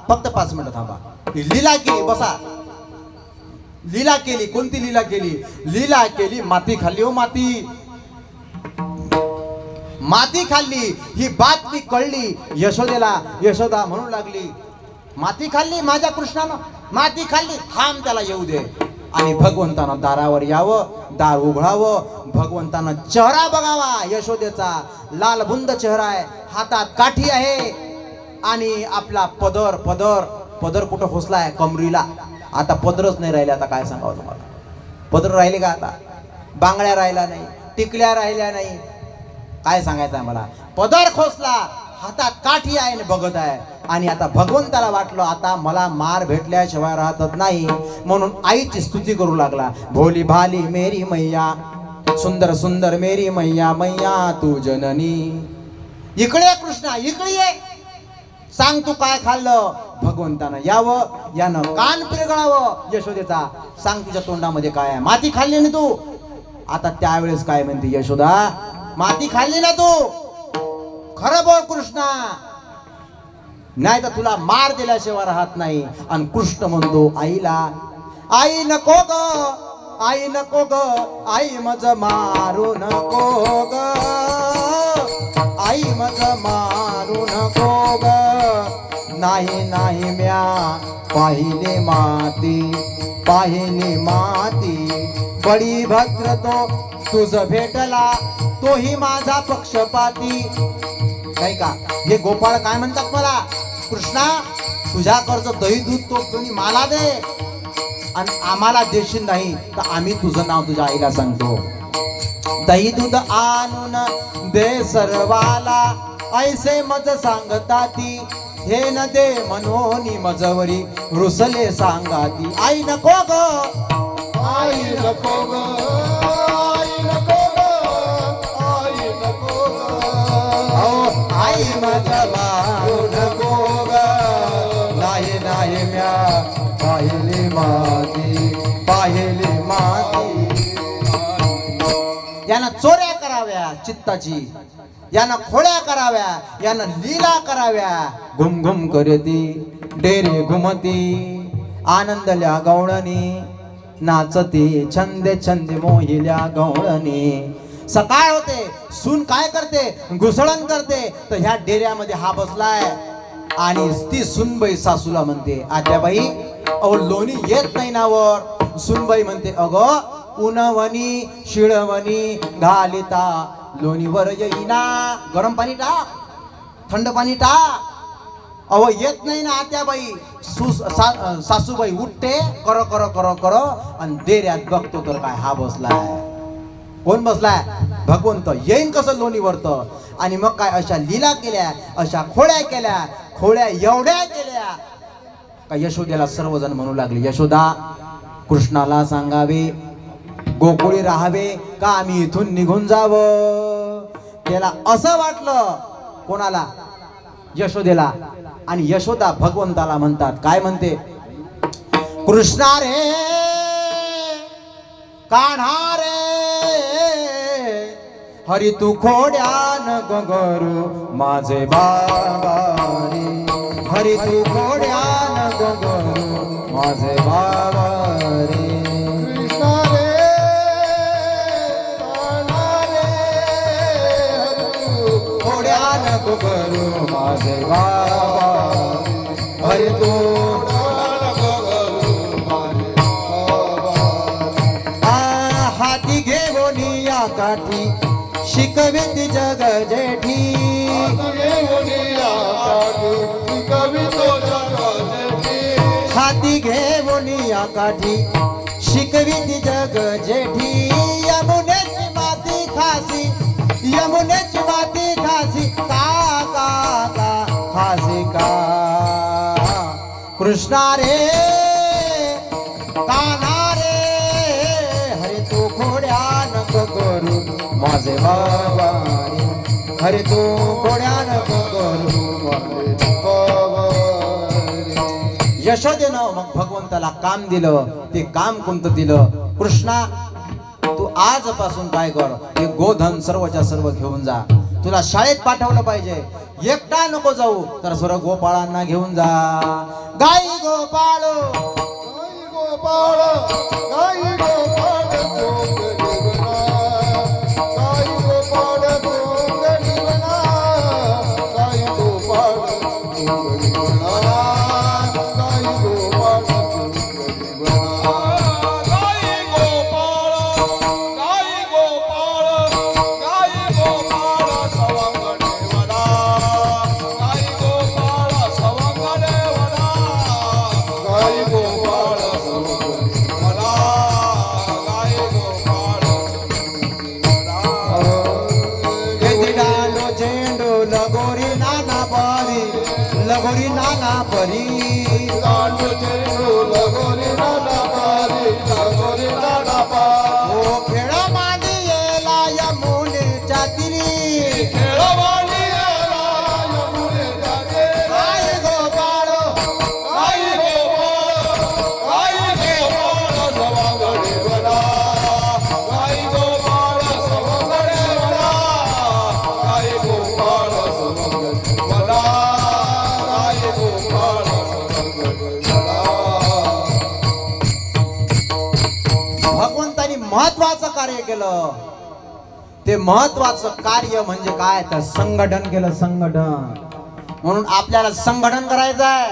फक्त 5 मिनिटं थांबा. लीला केली. बसा. लीला केली. कोणती लीला केली? लीला केली माती खाल्ली. हो माती, माती खाल्ली. ही बातमी कळली यशोदेला. यशोदा म्हणू लागली माती खाल्ली माझ्या कृष्णानं, माती खाल्ली, थांब त्याला येऊ दे. आणि भगवंतानं दारावर यावं, दार उघडावं, भगवंतानं चेहरा बघावा. यशोदेचा लालबुंद चेहरा आहे, हातात काठी आहे आणि आपला पदर पदर पदर कुठं खोसलाय? कमरीला. आता पदरच नाही राहिले. आता काय सांगावं तुम्हाला? पदर राहिले का आता? बांगड्या राहिल्या नाही, टिकल्या राहिल्या नाही. काय सांगायचं आहे मला? पदर खोसला, हातात काठी आहे आणि बघत आहे. आणि आता भगवंताला वाटलं आता मला मार भेटल्याशिवाय राहतच नाही, म्हणून आईची स्तुती करू लागला. भोली भाली मेरी मैया, सुंदर सुंदर मेरी मैया, मैया तू जननी. इकडे कृष्णा, इकडे ये, सांग तू काय खाल्लं? भगवंतानं यावं, यानं कान पिरगळावं यशोदेचा. सांग तुझ्या तोंडामध्ये काय आहे? माती खाल्ली ना तू. आता त्यावेळेस काय म्हणते यशोदा? माती खाल्ली ना तू, खरं बोल कृष्णा, नाही तर तुला मार दिल्याशिवाय राहत नाही. आणि कृष्ण म्हणतो आईला, आई नको ग, आई नको ग, आई मज मारू नको ग, आई मज मारू नको ग. नाही नाही म्या पाहिले माती, पाहिले माती, बडी भद्र तो तुझ भेटला, तोही माझा पक्षपाती. नाही का? हे गोपाळ काय म्हणतात मला? कृष्णा तुझ्याकडचं दही दूध तो तुम्ही मला दे, आणि आम्हाला देशील नाही तर आम्ही तुझं नाव तुझ्या आईला सांगतो. दही दूध आणून दे सर्वाला, ऐसे मज सांगता ती, हे न दे मनोनी मजवरी रुसले सांगाती. आई नको ग, आई नको ग, आई नको ग, आई नको ग. आई मज मारू नको ग, नाही नाही म्या पाहिली माती, पाहिली माती. यानं चोऱ्या कराव्या चित्ताची, यानं खोड्या कराव्या, यानं लीला कराव्या. घुम घुम करती डेरे घुमती, आनंदल्या गवळणी नाचती, छंदे छंदे मोहिल्या गवळणी. सकाळ होते, सून काय करते? घुसळण करते. तर ह्या डेऱ्यामध्ये हा बसलाय आणि ती सुनबाई सासूला म्हणते आत्याबाई अहो लोणी येत नाही नावर. सुनबाई म्हणते अगं उन्हवणी शिळवणी घालिता लोणीवर येईना. गरम पाणी टाक, थंड पाणी टाक. अहो येत नाही ना आत्याबाई. सासूबाई उठते, कर कर कर कर, आणि डेऱ्यात बघतो तर काय हा बसलाय. कोण बसलाय? भगवंत. येईन कसं लोणीवरत? आणि मग काय अशा लीला केल्या, अशा खोड्या केल्या, खोड्या एवढ्या केल्या का यशोदेला सर्वजण म्हणू लागले यशोदा कृष्णाला सांगावे गोकुळी राहावे का आम्ही इथून निघून जावं. त्याला असं वाटलं कोणाला? यशोदेला. आणि यशोदा भगवंताला म्हणतात, काय म्हणते? कृष्णा रे कान्हा रे हरी तू खोड्यान गगरू माझे बाबा रे, हरी तू खोड्यान गगरू माझे बाबा रे. कृष्णा रे कान्हा रे हरी तू खोड्यान गगरू माझे बाबा, हरी तू हाती घेऊन या काठी शिकवित जग जेठी, हाती घेऊन या काठी शिकवित जग जेठी. यमुनेची माती खासी, यमुनेची माती खासी का का का खासी का. कृष्णा रे कान्हा रे हरे तू खोड्यान गगरू माझे बाबा रे, हरे तू खोड्यान गगरू माझे बाबा रे. यशोदेनं मग भगवंताला काम दिलं. ते काम कोणतं दिलं? कृष्णा तू आजपासून काय कर, हे गोधन सर्वच्या सर्व घेऊन जा. तुला शाळेत पाठवलं पाहिजे, एकटा नको जाऊ, तर सर्व गोपाळांना घेऊन जा. गाई गोपाळ गाई गोपाळ गाई गोपाळ गाई गोपाळ गाई गोपाळ लगोरी नाना परी, ओ खेळा मांडी येला यमुनेच्या तिरी, गाई गोपाळ भगवंतानी महत्वाचं कार्य केलं. ते महत्वाचं कार्य म्हणजे काय? तर संघटन केलं, संघटन. म्हणून आपल्याला संघटन करायचं आहे.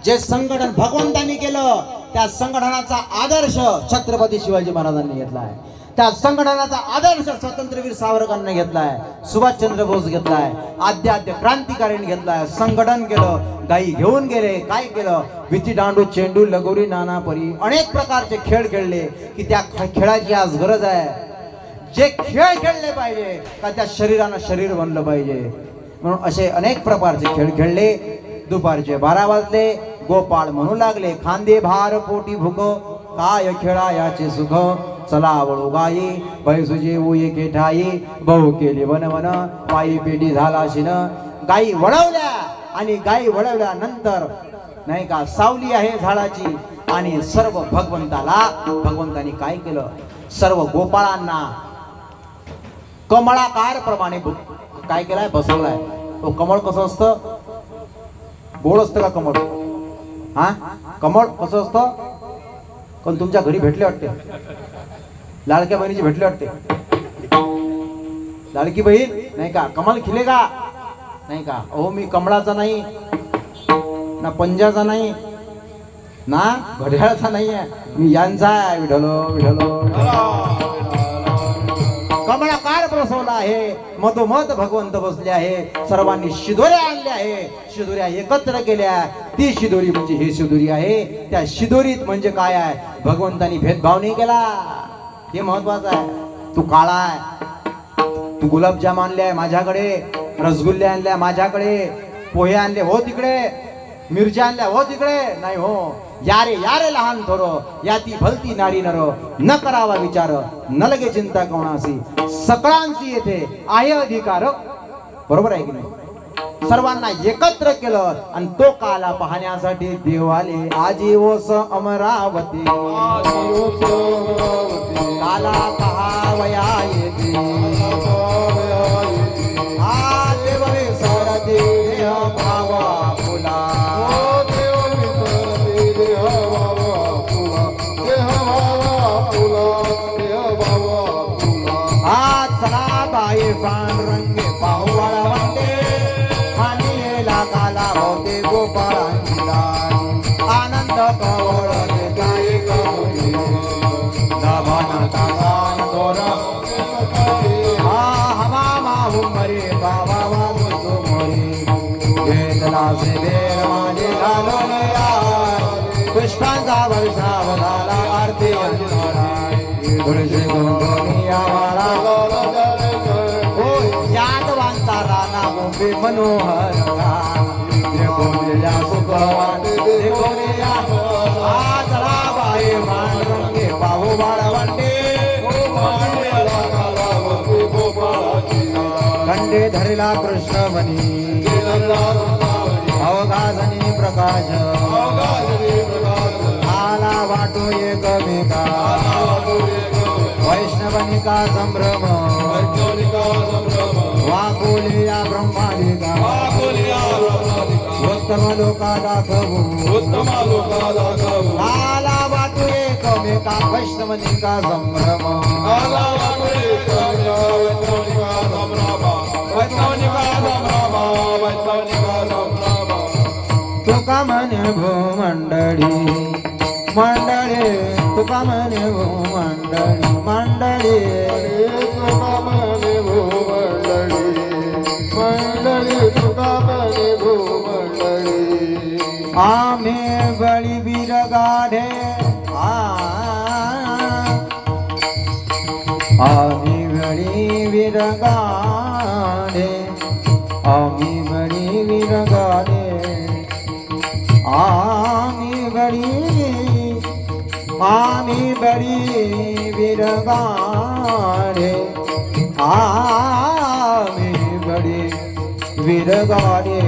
जे संघटन भगवंतानी केलं त्या संघटनाचा आदर्श छत्रपती शिवाजी महाराजांनी घेतला आहे. त्या संघटनाचा आदर्श स्वातंत्र्यवीर सावरकरांनी घेतलाय, सुभाषचंद्र बोस घेतलाय, आद्य क्रांतिकारीने घेतलाय. संघटन केलं, गाई घेऊन गेले. काय केलं? विटी दांडू चेंडू लगोरी नाना परी अनेक प्रकारचे खेळ खेळले की त्या खेळाची आज गरज आहे. जे खेळ खेळले पाहिजे का त्या शरीरानं शरीर बनलं पाहिजे. म्हणून असे अनेक प्रकारचे खेळ खेळले. दुपारचे 12 वाजले. गोपाळ म्हणू लागले, खांदे भार पोटी भूक काय खेळा याचे सुख, चला वळू गाई बैसुजे एके ठाई, बहु केली वन वन पायी पेटी झाला शिन. गाई वळवल्या आणि गाई वळवल्यानंतर नाही का सावली आहे झाडाची. आणि सर्व भगवंतानी काय केलं? सर्व गोपाळांना कमळाकार प्रमाणे काय केलाय? बसवलाय. तो कमळ कसं असतं? गोड असतं का कमळ? हा, कमळ कसं असतं? पण तुमच्या घरी भेटले वाटते, लाडक्या बहिणीची भेटले वाटते. लाडकी बहीण नाही का कमल खिले का नाही का? अहो मी कमळाचा नाही ना, पंजाचा नाही ना, घड्याळाचा नाही आहे, मी यांचा आहे. विठलो विठलो कमळाकार बसवला आहे. मधोमध भगवंत बसले आहे. सर्वांनी शिदोऱ्या आणल्या आहे, शिदोऱ्या एकत्र केल्या. ती शिदोरी म्हणजे ही शिदोरी आहे. त्या शिदोरीत म्हणजे काय आहे? भगवंतानी भेदभाव नाही केला. हे महत्वाचं आहे. तू काळा आहे, तू गुलाबजाम आणले आहे माझ्याकडे, रसगुल्ले आणल्या माझ्याकडे, पोहे आणले हो तिकडे, मिरच्या आणल्या हो तिकडे, नाही हो. यारे यारे लहान थोर या ती भलती नारी नर, न करावा विचार न लगे चिंता कोणासी, सकळांची येथे आहे अधिकार. बरोबर आहे की नाही? सर्वांना एकत्र केलं आणि तो काला पाहण्यासाठी देव आले आजी ओस अमरावती काला पहावया येते हा देव विसरते देह भावा फुला हा चला बाई पांडुरंगे पाहू वाळवंटे हानिला काला होते गोपाळांची आनंद कवळते काही कवळी नभन तासान दोर हा हमा माहू मरे बाबा वाजतो मोरी वेदला से बेर माझे घालून या पुष्पांचा वर्षाव झाला आरती अंजोरा तुळशी गोंधळी आवाळा यादवांचा राणा मुंबई मनोहर सुखवान आजरा बाई मांडरंगे पाहू बाळवंटे खंडे धरला कृष्णमणी अवघाजनी प्रकाश आला वाटो एकमेका वैष्णवनिका संभ्रम वाकोलिया ब्रह्मालिका उत्तम लोका दाखवू आला वाटो एकमेका वैष्णवनिका संभ्रम तुका म्हणे भूमंडळी मंडळी तुका म्हणे भूमंडळी मंडळी आम्ही बळी बिरगाढे आम्ही बळी बिरगाढे आम्ही बळी बिरगाढे आम्ही बळी बिरगाढे आम्ही बळी बिरगाढे आम्ही बडे विरगाळे